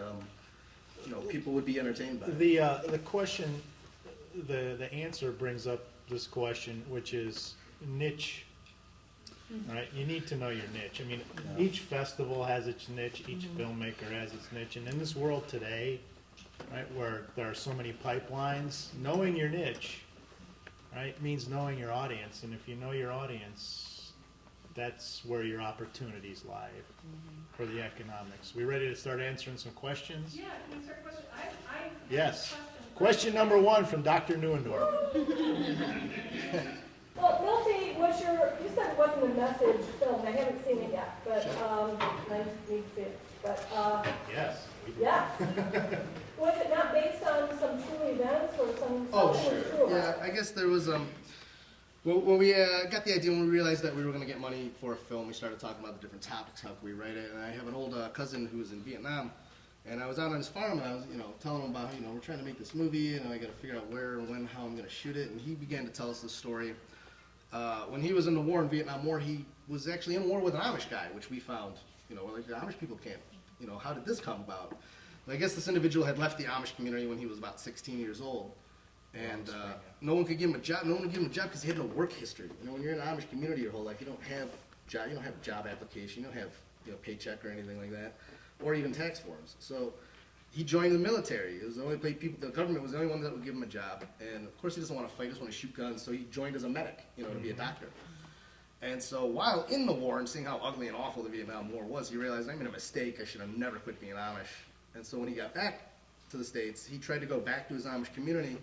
you know, people would be entertained by. The question, the answer brings up this question, which is niche. Right, you need to know your niche. I mean, each festival has its niche, each filmmaker has its niche, and in this world today, right, where there are so many pipelines, knowing your niche, right, means knowing your audience, and if you know your audience, that's where your opportunities lie for the economics. We ready to start answering some questions? Yeah, can we start a question? I Yes. Question number 1 from Dr. Neuendorf. Well, Milty, you said it wasn't a message film. I haven't seen it yet, but I need to see it. But Yes. yes, was it not based on some true events or some? Oh, something was sure. true about Yeah, it? I guess there was, when we got the idea, when we realized that we were going to get money for a film, we started talking about the different topics, how could we write it, and I have an old cousin who was in Vietnam, and I was out on his farm, and I was, you know, telling him about, you know, we're trying to make this movie, and I got to figure out where and when, how I'm going to shoot it, and he began to tell us the story. When he was in the war, in Vietnam War, he was actually in war with an Amish guy, which we found, you know, like the Amish people can't, you know, how did this come about? I guess this individual had left the Amish community when he was about 16 years old, and no one could give him a job. No one would give him a job because he had no work history. You know, when you're in an Amish community your whole life, you don't have a job application, you don't have, you know, paycheck or anything like that, or even tax forms. So he joined the military. It was the only place the government was the only one that would give him a job. And of course he doesn't want to fight, he doesn't want to shoot guns, so he joined as a medic, you know, to be a doctor. And so while in the war and seeing how ugly and awful the Vietnam War was, he realized, I made a mistake, I should have never quit being Amish. And so when he got back to the States, he tried to go back to his Amish community,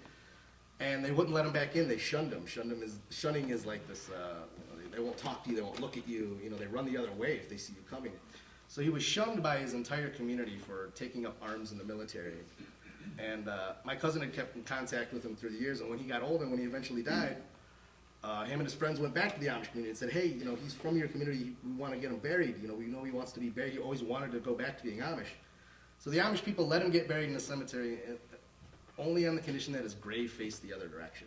and they wouldn't let him back in. They shunned him. Shunning is like this, you know, they won't talk to you, they won't look at you, you know, they run the other way if they see you coming. So he was shunned by his entire community for taking up arms in the military. And my cousin had kept in contact with him through the years, and when he got old and when he eventually died, him and his friends went back to the Amish community and said, hey, you know, he's from your community, we want to get him buried, you know, we know he wants to be buried, he always wanted to go back to being Amish. So the Amish people let him get buried in the cemetery, only on the condition that his grave faced the other direction.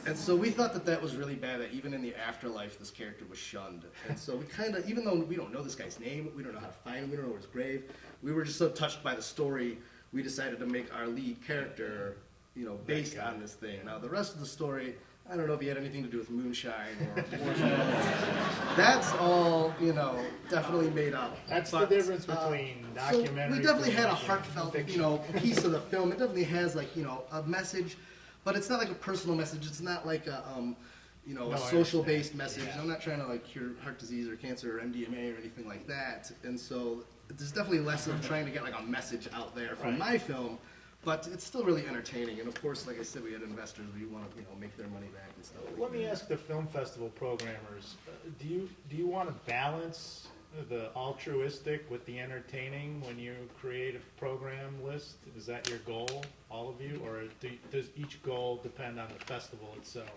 And so we thought that that was really bad, that even in the afterlife, this character was shunned. And so we kind of, even though we don't know this guy's name, we don't know how to find him, we don't know where his grave, we were just so touched by the story, we decided to make our lead character, you know, based on this thing. Now the rest of the story, I don't know if he had anything to do with moonshine or that's all, definitely made up. That's But, the difference between so documentary. we definitely had a filmmaking and heartfelt, fiction. piece of the film. It definitely has like, a message, but it's not like a personal message. It's not like a, No, I a social-based understand. message. Yeah. I'm not trying to like cure heart disease or cancer or MDMA or anything like that. And so there's definitely less of trying to get like a message out there from Right. my film, but it's still really entertaining. And of course, like I said, we had investors. We want to, make their money back and stuff. Let me ask the film festival programmers, do you want to balance the altruistic with the entertaining when you create a program list? Is that your goal, all of you, or does each goal depend on the festival itself?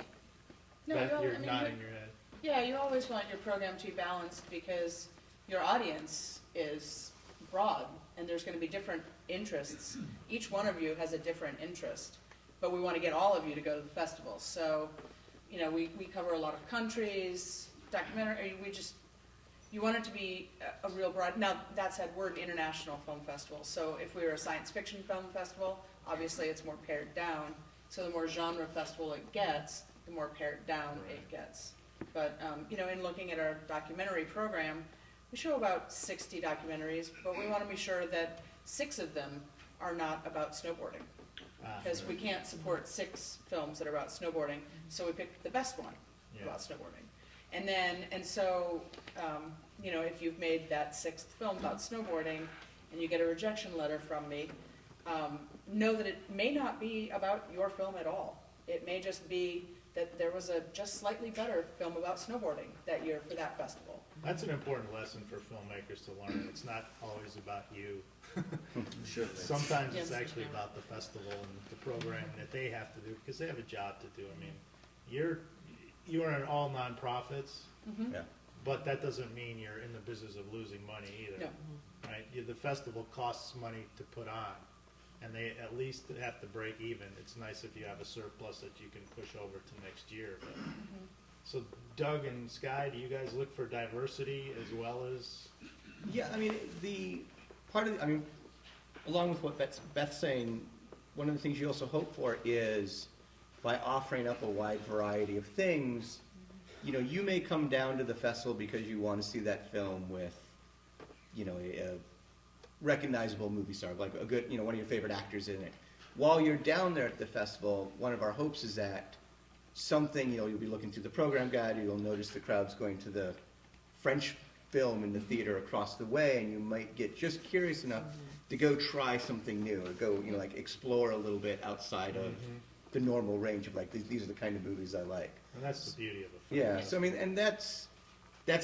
No, That you're I mean, nodding your head. Yeah, you always want your program to be balanced because your audience is broad and there's going to be different interests. Each one of you has a different interest, but we want to get all of you to go to the festival. So, we cover a lot of countries, documentary, you want it to be a real broad. Now, that said, we're an international film festival, so if we were a science fiction film festival, obviously it's more pared down. So the more genre festival it gets, the more pared down it gets. But, in looking at our documentary program, we show about 60 documentaries, but we want to be sure that 6 of them are not about snowboarding. Because we can't support 6 films that are about snowboarding, so we picked the best one about snowboarding. And so, if you've made that 6th film about snowboarding and you get a rejection letter from me, know that it may not be about your film at all. It may just be that there was a just slightly better film about snowboarding that year for that festival. That's an important lesson for filmmakers to learn. It's not always about you. Sure. Sometimes it's Yes. actually about the festival and the program that they have to do because they have a job to do. I mean, you are in all nonprofits, Yeah. but that doesn't mean you're in the business of losing money either. No. Right? The festival costs money to put on, and they at least have to break even. It's nice if you have a surplus that you can push over to next year. But, so Doug and Sky, do you guys look for diversity as well as? Yeah, I mean, along with what Beth's saying, one of the things you also hope for is by offering up a wide variety of things, you may come down to the festival because you want to see that film with, a recognizable movie star, like a good, one of your favorite actors in it. While you're down there at the festival, one of our hopes is that something, you'll be looking through the program guide, you'll notice the crowd's going to the French film in the theater across the way, and you might get just curious enough to go try something new, or go, explore a little bit outside of the normal range of, like, these are the kind of movies I like. And that's the beauty of a film. Yeah, so I mean, and that's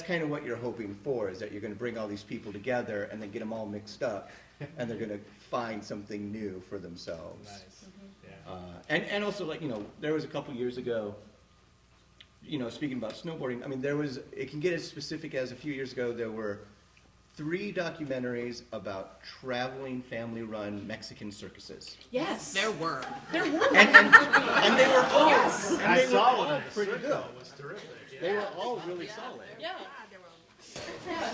kind of what you're hoping for, is that you're going to bring all these people together and then get them all mixed up, and they're going to find something new for themselves. Nice. Yeah. And also, like, there was a couple years ago, speaking about snowboarding, I mean, it can get as specific as a few years ago, there were 3 documentaries about traveling family-run Mexican circuses. Yes. There were. There were. And they were all, Yes. and I they were saw all one in the pretty circle. good. It was terrific. Yeah. They were all really solid. Yeah.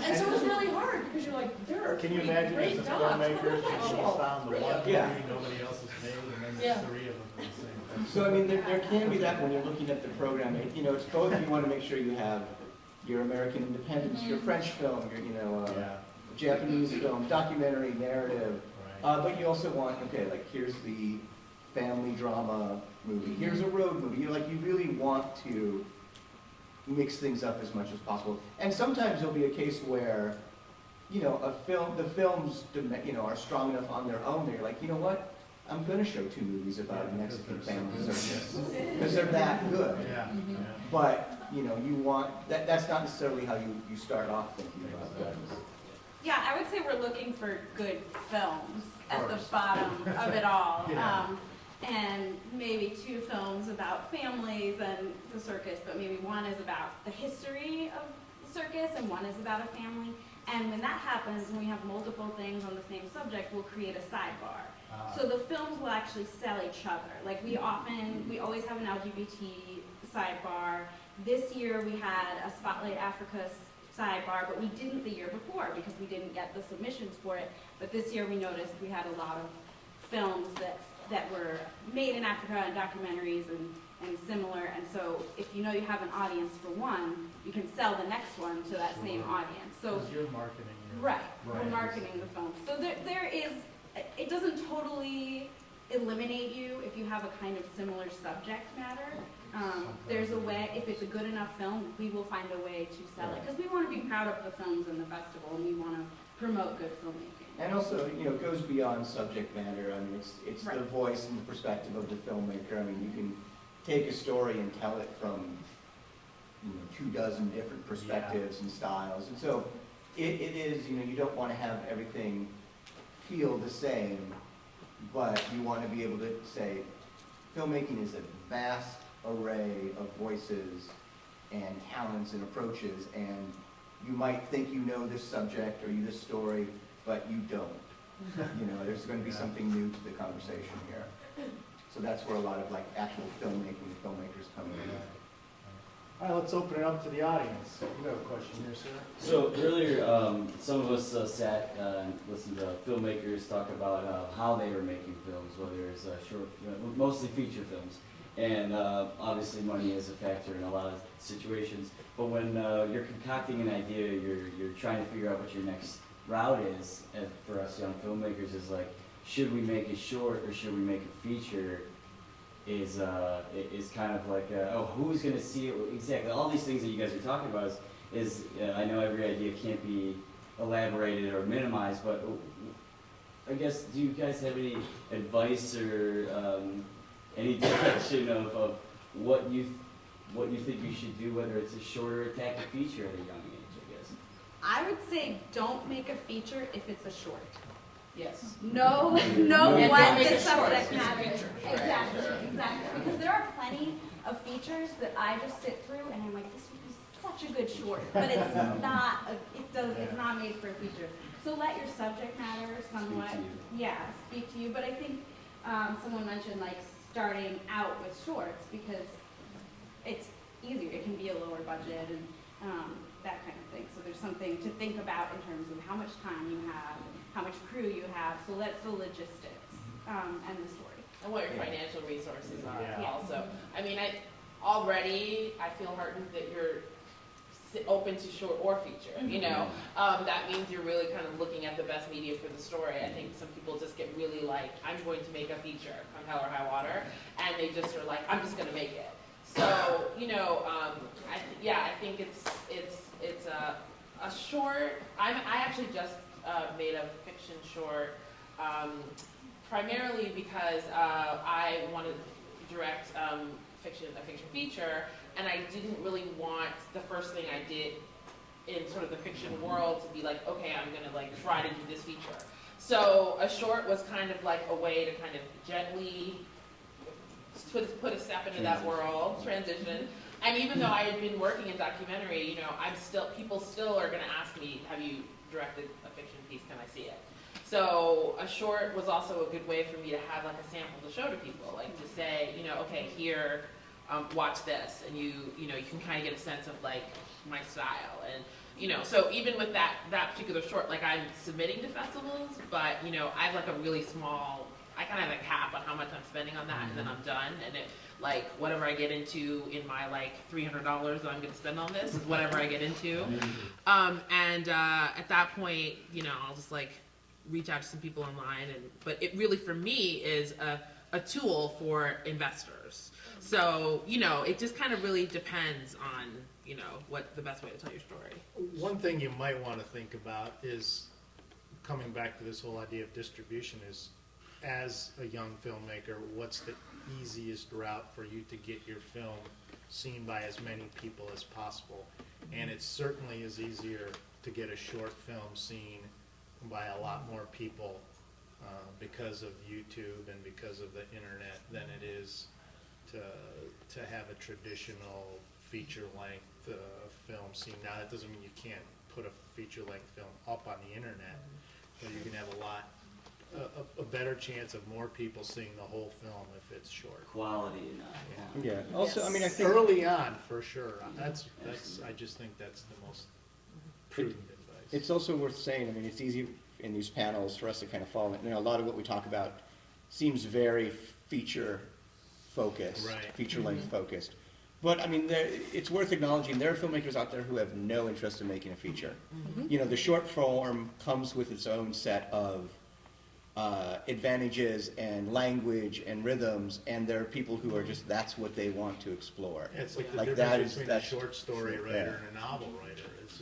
And so it was really hard because you're like, there are Can you 3 imagine great as a dogs. filmmaker if she found the one movie Yeah. nobody else has made, and then Yeah. the 3 of them are the same? So, I mean, there can be that when you're looking at the program. It's both, you want to make sure you have your American independence, your French film, your, Yeah. Japanese film, documentary, narrative. Right. But you also want, okay, like, here's the family drama movie, here's a road movie. You really want to mix things up as much as possible. And sometimes there'll be a case where, the films, are strong enough on their own that you're like, you know what? I'm going to show 2 movies about a Mexican family circus because they're that good. Yeah. Yeah. But, you want, that's not necessarily how you start off thinking about things. Yeah, I would say we're looking for good films at the course. bottom of it all. Yeah. And maybe 2 films about families and the circus, but maybe one is about the history of the circus and one is about a family. And when that happens, when we have multiple things on the same subject, we'll create a sidebar. So the films will actually sell each other. Like we always have an LGBT sidebar. This year we had a Spotlight Africa sidebar, but we didn't the year before because we didn't get the submissions for it. But this year we noticed we had a lot of films that that were made in Africa and documentaries and similar. And so if you know you have an audience for one, you can sell the next one to that same audience. So Because you're marketing. right, we're marketing the film. So there is, it doesn't totally eliminate you if you have a kind of similar subject matter. There's a way, if it's a good enough film, we will find a way to sell it. Because we want to be proud of the films in the festival, and we want to promote good filmmaking. And also, you know, it goes beyond subject matter. I mean, it's the Right. voice and the perspective of the filmmaker. I mean, you can take a story and tell it from, 24 different perspectives and styles. And so it is, you don't want to have everything feel the same, but you want to be able to say, filmmaking is a vast array of voices and talents and approaches, and you might think you know this subject or this story, but you don't. There's going to be something new to the conversation here. So that's where a lot of actual filmmakers come in. All right, let's open it up to the audience. You have a question here, sir? So earlier, some of us sat and listened to filmmakers talk about how they were making films, whether it's short, mostly feature films. And obviously money is a factor in a lot of situations. But when you're concocting an idea, you're trying to figure out what your next route is. And for us young filmmakers, is should we make a short or should we make a feature? Is kind of who's going to see it? Exactly. All these things that you guys are talking about is I know every idea can't be elaborated or minimized, but I guess, do you guys have any advice or any direction of what you think you should do, whether it's a short or attack a feature at a young age, I guess? I would say don't make a feature if it's a short. Yes. Know And what don't make the it short, subject it's a matter is. feature. Exactly. Because there are plenty of features that I just sit through and I'm like, this would be such a good short, but it's not. It's not made for a feature. So let your subject matter somewhat. Speak to you. But I think someone mentioned starting out with shorts because it's easier. It can be a lower budget and that kind of thing. So there's something to think about in terms of how much time you have, how much crew you have. So that's the logistics and the story. And what your financial resources are Yeah. also. I mean, I feel heartened that you're open to short or feature, that means you're really kind of looking at the best media for the story. I think some people just get really I'm going to make a feature, come hell or high water, and they just are I'm just going to make it. So, I think it's a short. I actually just made a fiction short, primarily because I wanted to direct a fiction feature, and I didn't really want the first thing I did in sort of the fiction world to be okay, I'm gonna try to do this feature. So a short was kind of a way to kind of gently put a step into that world, transition. And even though I had been working in documentary, people still are gonna ask me, have you directed a fiction piece, can I see it? So a short was also a good way for me to have a sample to show to people, to say, okay, here, watch this, and you can kind of get a sense of my style, and so even with that particular short, I'm submitting to festivals, but I have a really small, I kind of have a cap on how much I'm spending on that, and then I'm done, and it whatever I get into in my $300 that I'm going to spend on this is whatever I get into, and at that point, I'll just reach out to some people online, but it really for me is a tool for investors. So, it just kind of really depends on, what the best way to tell your story. One thing you might want to think about is, coming back to this whole idea of distribution, is as a young filmmaker, what's the easiest route for you to get your film seen by as many people as possible? And it certainly is easier to get a short film seen by a lot more people because of YouTube and because of the internet than it is to have a traditional feature-length film seen. Now, that doesn't mean you can't put a feature-length film up on the internet, but you can have a better chance of more people seeing the whole film if it's short. Quality, Yeah. Also, I mean, I think Early on, for sure. That's. I just think that's the most prudent advice. it's also worth saying, I mean, it's easy in these panels for us to kind of follow. A lot of what we talk about seems very feature focused, Right. feature length focused. But I mean, it's worth acknowledging there are filmmakers out there who have no interest in making a feature. You know, the short form comes with its own set of advantages and language and rhythms, and there are people who are just, that's what they want to explore. It's like the Like difference that is- between a that's- short story yeah. writer and a novel writer. It's,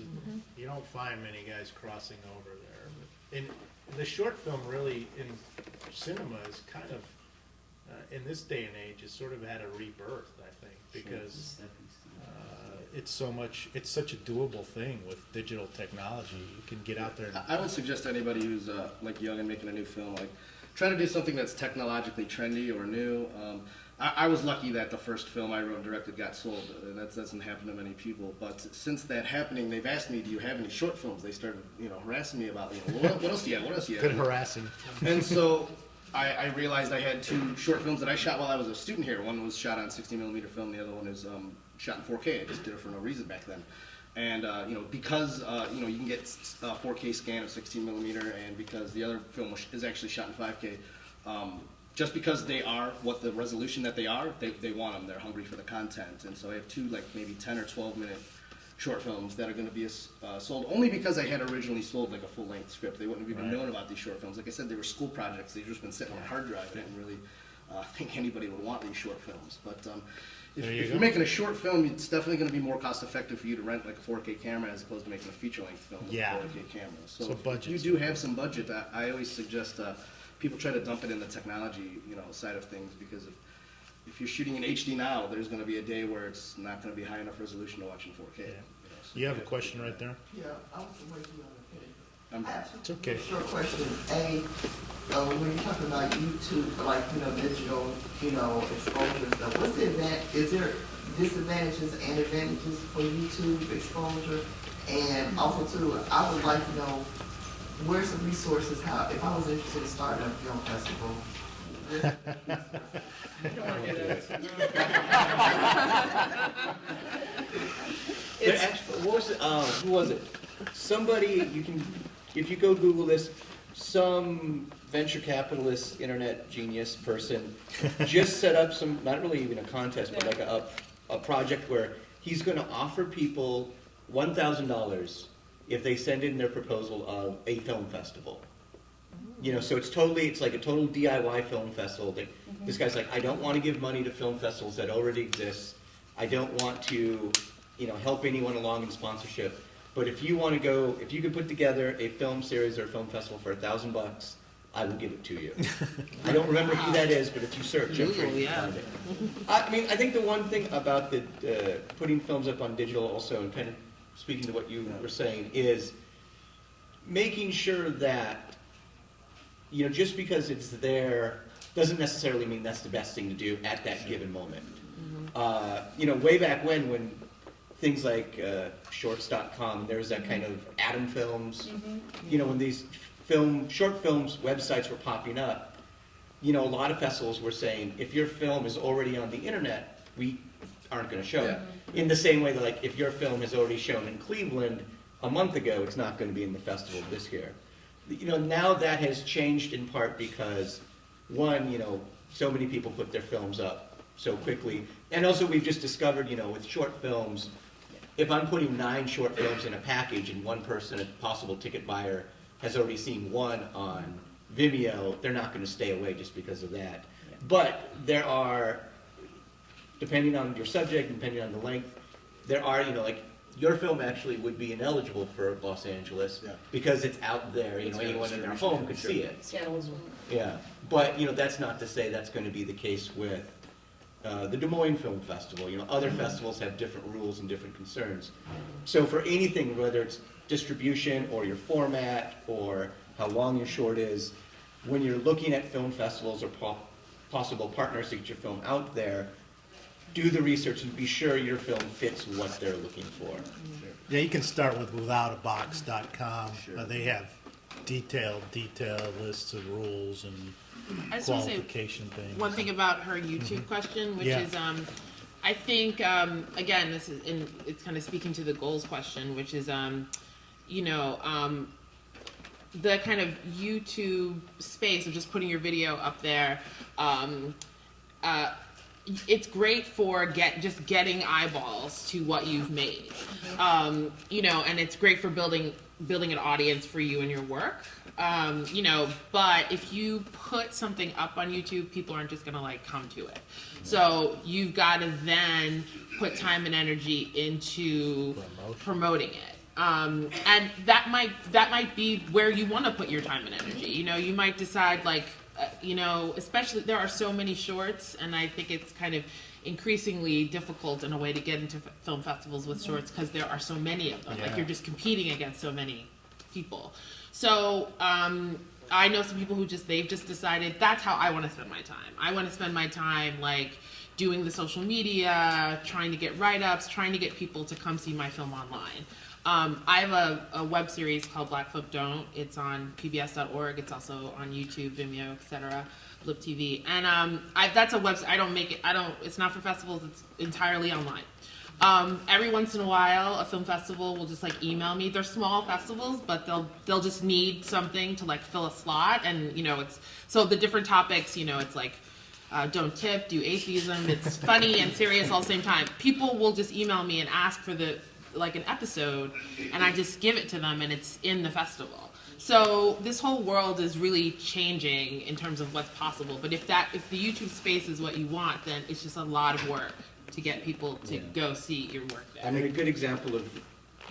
you don't find many guys crossing over there. But in the short film, really, in cinema, is kind of, in this day and age, it's sort of had a rebirth, I think, because it's such a doable thing with digital technology. You can get out there and I would suggest to anybody who's like young and making a new film, like try to do something that's technologically trendy or new. I was lucky that the first film I wrote and directed got sold. That doesn't happen to many people. But since that happening, they've asked me, "Do you have any short films?" They started, harassing me about, what else do you have? What else do you have? good harassing. And so I realized I had 2 short films that I shot while I was a student here. One was shot on 60mm film. The other one is shot in 4K. I just did it for no reason back then. And because you can get 4K scan of 16mm, and because the other film is actually shot in 5K, just because they are what the resolution that they are, they want them. They're hungry for the content. And so I have 2 like maybe 10 or 12-minute short films that are going to be sold only because I had originally sold like a full-length script. They wouldn't have even known about these short films. Like I said, they were school projects. They've just been sitting on a hard drive. I didn't really think anybody would want these short films. But if you're making a short film, it's definitely going to be more cost-effective for you to rent like a 4K camera as opposed to making a feature-length film with a 4K camera. So if budgets. you do have some budget, I always suggest people try to dump it in the technology side of things, because if you're shooting in HD now, there's going to be a day where it's not going to be high enough resolution to watch in 4K. So You have a question right there? Yeah, I was waiting on I'm the page. It's okay. Short question. When you're talking about YouTube, like, digital, exposure and stuff, what's the is there disadvantages and advantages for YouTube exposure? And also too, I would like to know, where's the resources, if I was interested in starting a film festival, I don't want to do that. What was it? Who was it? Somebody, if you go Google this, some venture capitalist, internet genius person just set up not really even a contest, but like a project where he's going to offer people $1,000 if they send in their proposal of a film festival. So it's like a total DIY film festival. This guy's like, I don't want to give money to film festivals that already exist. I don't want to, help anyone along in sponsorship. But if you want to go, if you could put together a film series or a film festival for $1,000, I will give it to you. I don't remember who that is, but if you search, I'm sure you can find it. I think the one thing about the putting films up on digital also, and kind of speaking to what you were saying, is making sure that, just because it's there doesn't necessarily mean that's the best thing to do at that given moment. Way back when things like shorts.com, there was that kind of Atom Films, when these short films websites were popping up, a lot of festivals were saying, if your film is already on the internet, we aren't going to show it. In the same way that, like, if your film is already shown in Cleveland a month ago, it's not going to be in the festival this year. Now that has changed in part because, one, so many people put their films up so quickly. And also we've just discovered, with short films, if I'm putting 9 short films in a package and one person, a possible ticket buyer, has already seen one on Vimeo, they're not going to stay away just because of that. But there are, depending on your subject, depending on the length, there are, like, your film actually would be ineligible for Los Angeles because it's out there, anyone in their home could see it. Seattle as well. Yeah, but that's not to say that's going to be the case with the Des Moines Film Festival. Other festivals have different rules and different concerns. So for anything, whether it's distribution or your format or how long your short is, when you're looking at film festivals or possible partners to get your film out there, do the research and be sure your film fits what they're looking for. Yeah, you can start with withoutabox.com. They have detailed lists of rules and I just want to say qualification things. one thing about her YouTube question, which is, I think, again, this is, it's kind of speaking to the goals question, which is, the kind of YouTube space of just putting your video up there, it's great for getting eyeballs to what you've made, you know, and it's great for building an audience for you and your work, you know. But if you put something up on YouTube, people aren't just gonna like come to it. So you've got to then put time and energy into promoting it. And that might be where you want to put your time and energy. You know, you might decide like, you know, especially there are so many shorts, and I think it's kind of increasingly difficult in a way to get into film festivals with shorts because there are so many of them. Yeah. Like you're just competing against so many people. So I know some people who they've just decided that's how I want to spend my time. I want to spend my time like doing the social media, trying to get write-ups, trying to get people to come see my film online. I have a web series called Black Flip Don't. It's on pbs.org. It's also on YouTube, Vimeo, etc., Flip TV. And that's a website. I don't make it. It's not for festivals. It's entirely online. Every once in a while, a film festival will just like email me. They're small festivals, but they'll just need something to like fill a slot. And you know, it's so the different topics. You know, it's like don't tip, do atheism. It's funny and serious all the same time. People will just email me and ask for like an episode, and I just give it to them, and it's in the festival. So this whole world is really changing in terms of what's possible. But if the YouTube space is what you want, then it's just a lot of work to get people to go see your work there. I mean, a good example of,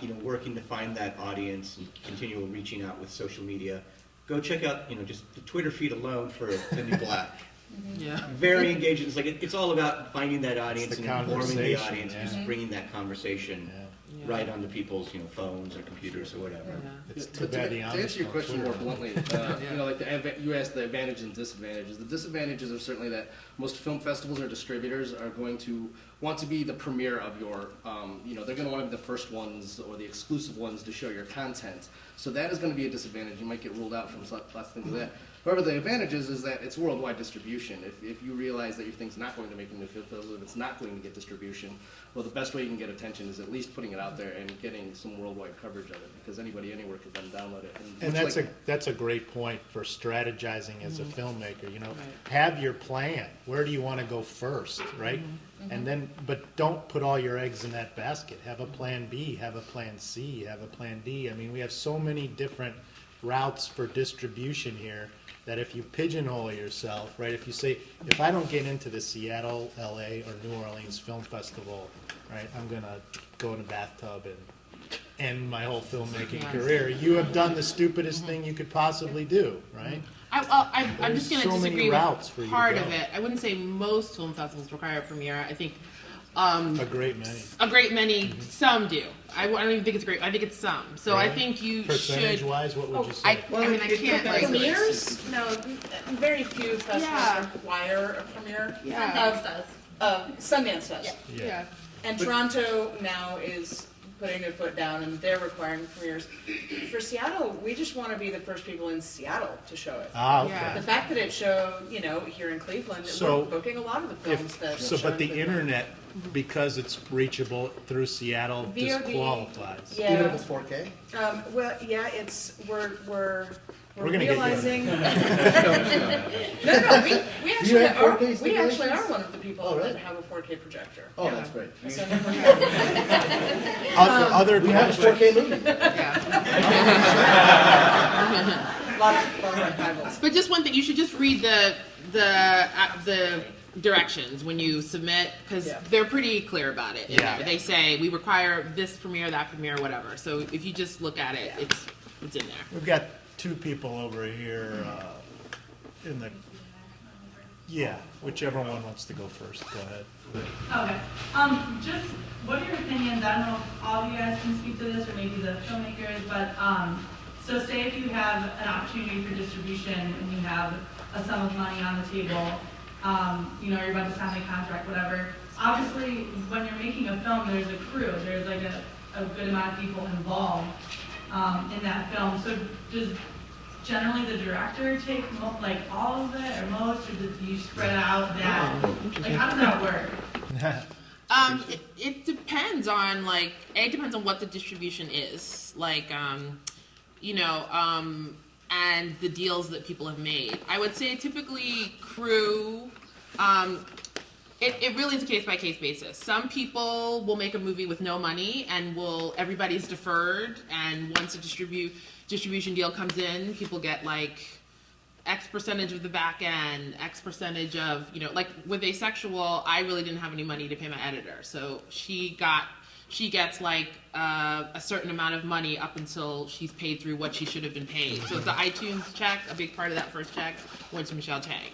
you know, working to find that audience and continual reaching out with social media. Go check out, you know, just the Twitter feed alone for Cindy Black. Yeah. Very engaging. It's like it's all about finding that audience and informing the conversation, audience, and just bringing that conversation right onto people's, you know, phones or computers or whatever. Yeah. It's too But bad to the answer your question more bluntly, you know, like you asked the advantages and disadvantages. The disadvantages are certainly that most film festivals or distributors are going to want to be the premiere of your, you know, they're going to want to be the first ones or the exclusive ones to show your content. So that is going to be a disadvantage. You might get ruled out from lots of things like that. However, the advantage is that it's worldwide distribution. If you realize that your thing's not going to make a new film, if it's not going to get distribution, well, the best way you can get attention is at least putting it out there and getting some worldwide coverage of it, because anybody anywhere can then download it. And much that's a great point for strategizing as a filmmaker. You know, have your plan. Where do you want to go first, right? And then, but don't put all your eggs in that basket. Have a plan B, have a plan C, have a plan D. I mean, we have so many different routes for distribution here that if you pigeonhole yourself, right, if you say, if I don't get into the Seattle, LA, or New Orleans Film Festival, right, I'm going to go in a bathtub and end my whole filmmaking career. You have done the stupidest thing you could possibly do, right? I'm just going to so many disagree routes for with you to part go. of it. I wouldn't say most film festivals require a premiere. I think A great many. a great many, some do. I don't even think it's great. I think it's some. So I Really? think you should. Percentage-wise, what would you say? I mean, I can't like. Premieres? No, very few festivals Yeah. require a premiere. Sundance does. Sundance does. Yeah. And Toronto now is putting their foot down and they're requiring premieres. For Seattle, we just want to be the first people in Seattle to show it. Ah, Yeah. okay. The fact that it showed, you know, here in Cleveland, So, we're booking a lot of the films that. So, show but the in internet, because it's reachable through Seattle, VOD, disqualifies. Yeah. Even if it's 4K? Well, yeah, it's we're We're gonna get you on realizing. No, we you have 4K we actually stipulations? are one of the people Oh, really? that have a 4K projector. Oh, that's great. So, Other We have a conflicts- 4K movie. Yeah. lot of archivals. But just one thing, you should just read the directions when you submit, because Yeah. they're pretty clear about it. Yeah. They say we require this premiere, that premiere, whatever. So if you just look at it, it's in there. We've got two people over here in the, yeah, whichever one wants to go first, go ahead. Okay. Just what are your opinions? I don't know if all of you guys can speak to this, or maybe the filmmakers, but so say if you have an opportunity for distribution and you have a sum of money on the table, you know, you're about to sign a contract, whatever. Obviously, when you're making a film, there's a crew. There's like a good amount of people involved in that film. So does generally the director take like all of it or most, or do you spread out that? Like, how does that work? It depends on it depends on what the distribution is. Like, you know, and the deals that people have made. I would say typically crew, it really is a case-by-case basis. Some people will make a movie with no money and everybody's deferred, and once a distribution deal comes in, people get like X percentage of the back end, X percentage of, like with Asexual, I really didn't have any money to pay my editor. So she gets like a certain amount of money up until she's paid through what she should have been paid. So the iTunes check, a big part of that first check went to Michelle Chang.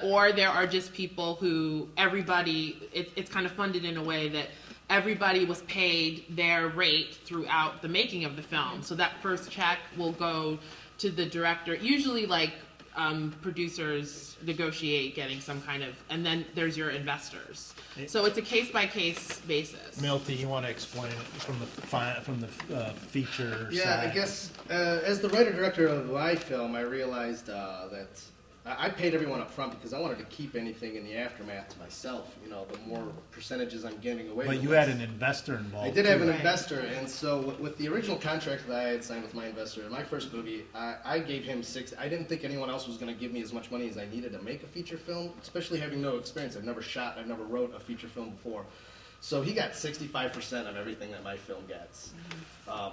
Or there are just people who it's kind of funded in a way that everybody was paid their rate throughout the making of the film. So that first check will go to the director. Usually like producers negotiate getting some kind of, and then there's your investors. So it's a case-by-case basis. Milty, you want to explain it from the feature Yeah, side? I guess as the writer-director of my film, I realized that I paid everyone up front because I wanted to keep anything in the aftermath to myself. The more percentages I'm giving away. But you had an investor involved. I did have an Right. investor, and so with the original contract that I had signed with my investor in my first movie, I gave him I didn't think anyone else was going to give me as much money as I needed to make a feature film, especially having no experience. I've never wrote a feature film before. So he got 65% of everything that my film gets,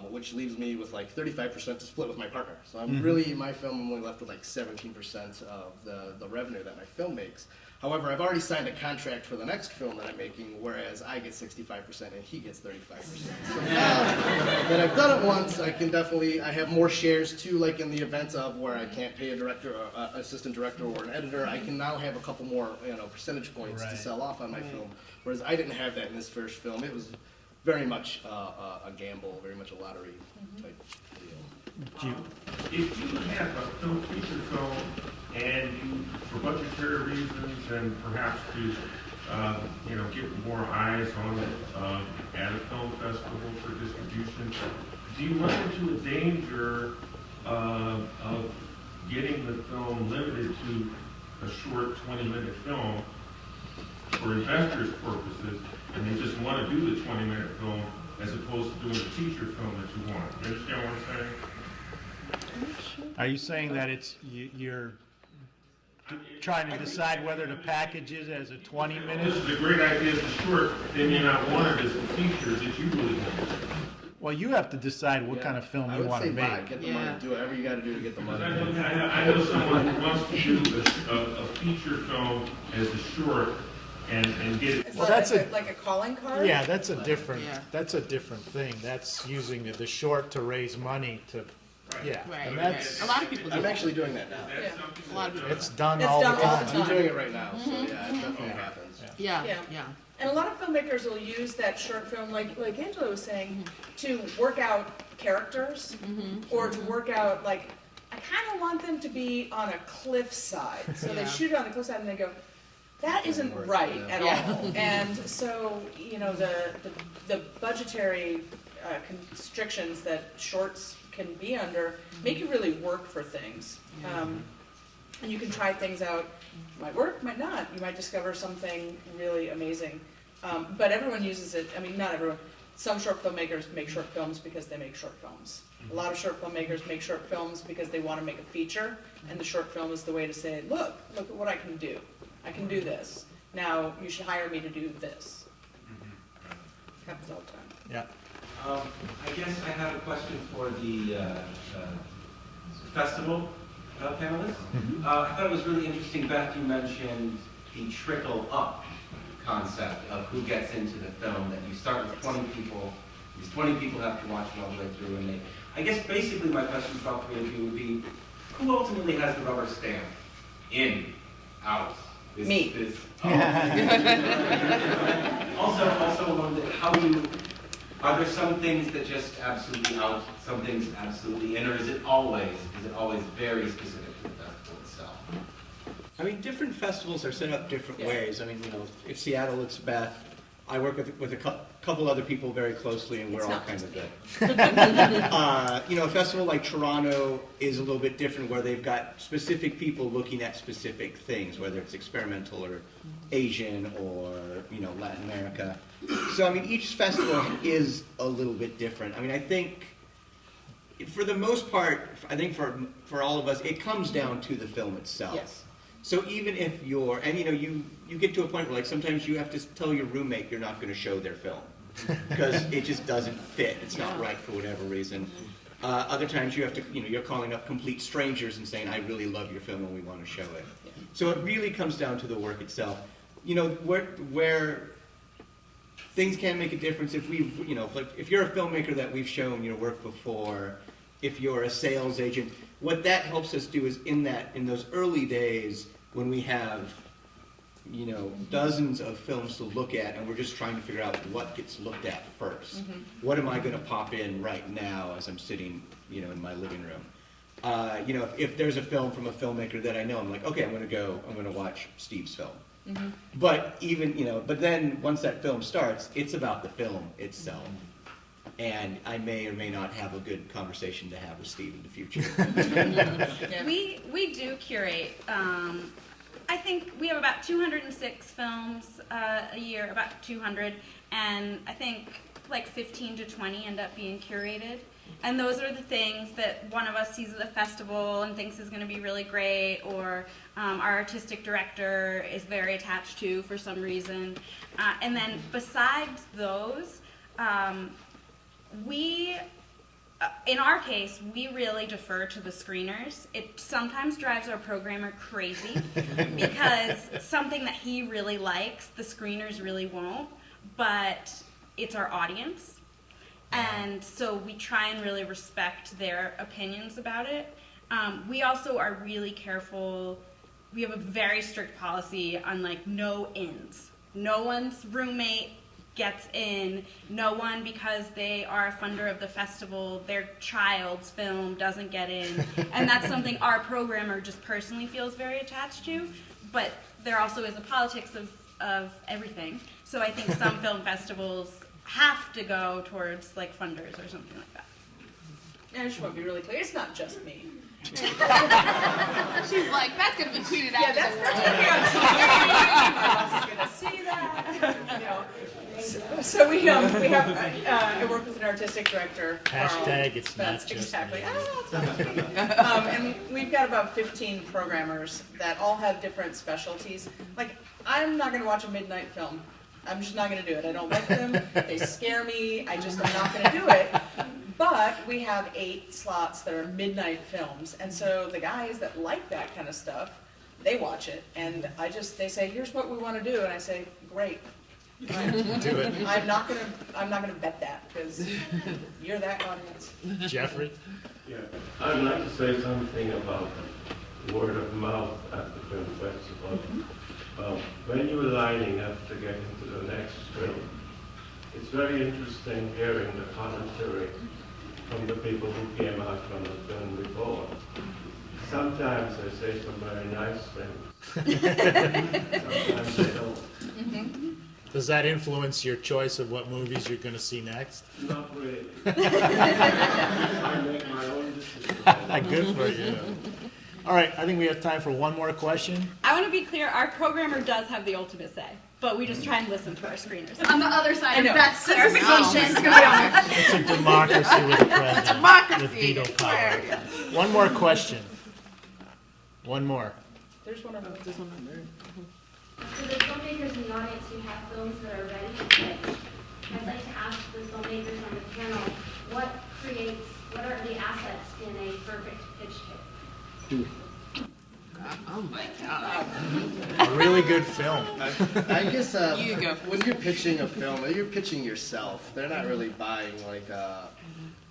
which leaves me with like 35% to split with my partner. So I'm really, my film, I'm only left with like 17% of the revenue that my film makes. However, I've already signed a contract for the next film that I'm making, whereas I get 65% and he gets 35%. So now that I've done it once, I have more shares too, like in the event of where I can't pay a director, or assistant director, or an editor, I can now have a couple more, percentage points to sell off on my film. Whereas I didn't have that in this first film. It was very much a gamble, very much a lottery type deal. If you have a feature film and you, for budgetary reasons and perhaps to, get more eyes on it at a film festival for distribution, do you run into a danger of getting the film limited to a short 20-minute film for investors' purposes, and they just want to do the 20-minute film as opposed to doing a feature film that you want? You understand what I'm saying? Are you saying that you're trying to decide whether to package it as a 20-minute? This is a great idea as a short. They may not want it as a feature that you really want. Well, you have to decide what kind of film you want to I would say buy, make. get the money, do whatever you got to do to get the money. I know someone who wants to do a feature film as a short and get it. Is Well, that that's like a calling card? Yeah, that's a different thing. That's using the short to raise money to, Right, and right. that's, A lot of people do I'm that. actually doing that now. Yeah. A lot of people. it's done It's all done the all the time. I'm doing it right now, so yeah, it definitely happens. Yeah. Yeah. And a lot of filmmakers will use that short film, like Angela was saying, to work out characters, or to work out, like, I kind of want them to be on a cliffside. So they Yeah. shoot it on the cliffside and they go, that isn't work, right yeah. at all. And so, the budgetary constrictions that shorts can be under make you really work for things. And you can try things out. Might work, might not. You might discover something really amazing. But everyone uses it. I mean, not everyone. Some short filmmakers make short films because they make short films. A lot of short filmmakers make short films because they want to make a feature, and the short film is the way to say, look at what I can do. I can do this. Now you should hire me to do this. Happens all the time. Yeah. I guess I have a question for the festival panelists. I thought it was really interesting, Beth, you mentioned the trickle up concept of who gets into the film, that you start with 20 people, these 20 people have to watch it all the way through, and I guess basically my question about creativity would be, who ultimately has the rubber stamp? In, out? Me. Also along the, are there some things that just absolutely out, some things absolutely in, or is it always very specific to the festival itself? I mean, different festivals are set up different ways. I mean, if Seattle, it's Beth. I work with a couple other people very closely, and we're all kind of good. A festival like Toronto is a little bit different, where they've got specific people looking at specific things, whether it's experimental or Asian or Latin America. So I mean, each festival is a little bit different. I mean, I think for the most part, I think for all of us, it comes down to the film itself. Yes. So even if you're, and you know, you get to a point where like sometimes you have to tell your roommate you're not going to show their film because it just doesn't fit. It's not right for whatever reason. Other times you have to, you know, you're calling up complete strangers and saying, I really love your film and we want to show it. So it really comes down to the work itself. You know, where things can make a difference if we've, you know, if you're a filmmaker that we've shown your work before, if you're a sales agent, what that helps us do is in those early days when we have, you know, dozens of films to look at and we're just trying to figure out what gets looked at first. What am I going to pop in right now as I'm sitting, you know, in my living room? You know, if there's a film from a filmmaker that I know, I'm like, okay, I'm going to watch Steve's film. But even, you know, but then once that film starts, it's about the film itself. And I may or may not have a good conversation to have with Steve in the future. We do curate. I think we have about 206 films a year, about 200, and I think like 15 to 20 end up being curated. And those are the things that one of us sees at the festival and thinks is going to be really great, or our artistic director is very attached to for some reason. And then besides those, in our case, we really defer to the screeners. It sometimes drives our programmer crazy because something that he really likes, the screeners really won't, but it's our audience. And so we try and really respect their opinions about it. We also are really careful. We have a very strict policy on like no ins. No one's roommate gets in. No one, because they are a funder of the festival, their child's film doesn't get in. And that's something our programmer just personally feels very attached to. But there also is a politics of everything. So I think some film festivals have to go towards like funders or something like that. I just want to be really clear, it's not just me. She's like, that's gonna be tweeted out. Yeah, that's gonna be on TV. My boss is gonna see that. You know. So we have I work with an artistic director. Hashtag it's not That's just exactly. me. It's not just me. And we've got about 15 programmers that all have different specialties. Like, I'm not gonna watch a midnight film. I'm just not going to do it. I don't like them. They scare me. I just am not going to do it. But we have 8 slots that are midnight films. And so the guys that like that kind of stuff, they watch it. And they say, here's what we want to do. And I say, great. Do it. I'm not going to bet that because you're that audience. Jeffrey? Yeah, I'd like to say something about word of mouth at the film festival. When you're lining up to get into the next film, it's very interesting hearing the commentary from the people who came out from the film before. Sometimes they say some very nice things. Sometimes they don't. Does that influence your choice of what movies you're going to see next? Not really. I make my own decisions. Good for you. All right, I think we have time for one more question. I want to be clear, our programmer does have the ultimate say, but we just try and listen to our screeners. On the other side of that clarification. It's a democracy with a president. With veto power. One more question. One more. There's one of them. For the filmmakers in the audience who have films that are ready to pitch, I'd like to ask the filmmakers on the panel, what are the assets in a perfect pitch kit? Oh my god. A really good film. I guess You go. when you're pitching a film, you're pitching yourself. They're not really buying like,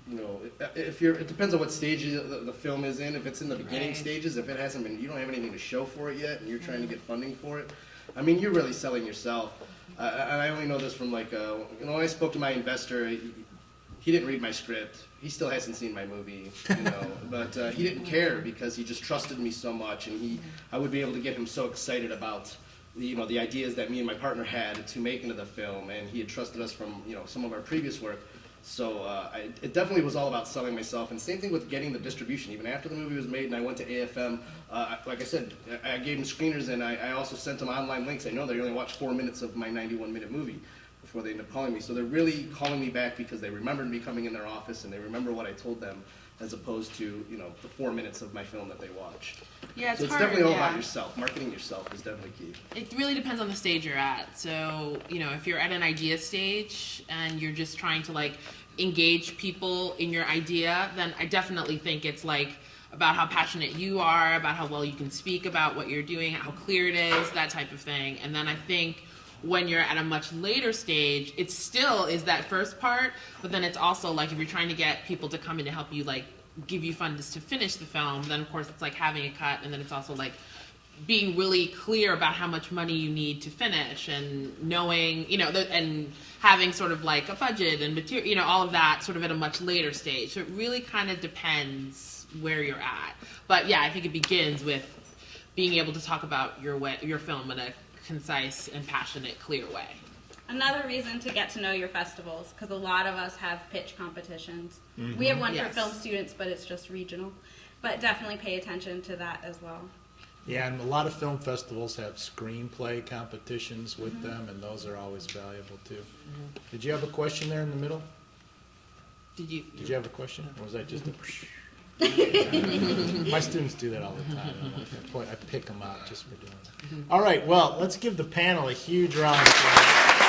you know, it depends on what stage the film is in. If it's in the beginning stages, if it hasn't been, you don't have anything to show for it yet, and you're trying to get funding for it. I mean, you're really selling yourself. And I only know this from like, you know, when I spoke to my investor, he didn't read my script. He still hasn't seen my movie, you know, but he didn't care because he just trusted me so much, and I would be able to get him so excited about, you know, the ideas that me and my partner had to make into the film, and he had trusted us from, you know, some of our previous work. So it definitely was all about selling myself, and same thing with getting the distribution. Even after the movie was made and I went to AFM, like I said, I gave them screeners, and I also sent them online links. I know they only watched 4 minutes of my 91-minute movie before they end up calling me. So they're really calling me back because they remembered me coming in their office and they remember what I told them. as opposed to, you know, the 4 minutes of my film that they watch. Yeah, So it's hard, definitely all yeah. about yourself. Marketing yourself is definitely key. It really depends on the stage you're at. So, you know, if you're at an idea stage and you're just trying to like engage people in your idea, then I definitely think it's like about how passionate you are, about how well you can speak about what you're doing, how clear it is, that type of thing. And then I think when you're at a much later stage, it still is that first part, but then it's also like if you're trying to get people to come in to help you, like give you funds to finish the film, then of course it's like having a cut, and then it's also like being really clear about how much money you need to finish, and knowing, you know, and having sort of like a budget and material, you know, all of that sort of at a much later stage. So it really kind of depends where you're at. But yeah, I think it begins with being able to talk about your film in a concise and passionate, clear way. Another reason to get to know your festivals, because a lot of us have pitch competitions. Mm-hmm. We have one Yes. for film students, but it's just regional. But definitely pay attention to that as well. Yeah, and a lot of film festivals have screenplay competitions with them, and those are always valuable too. Did you have a question there in the middle? Did you have a question, or was that just a? My students do that all the time. I pick them out just for doing that. All right, well, let's give the panel a huge round of applause.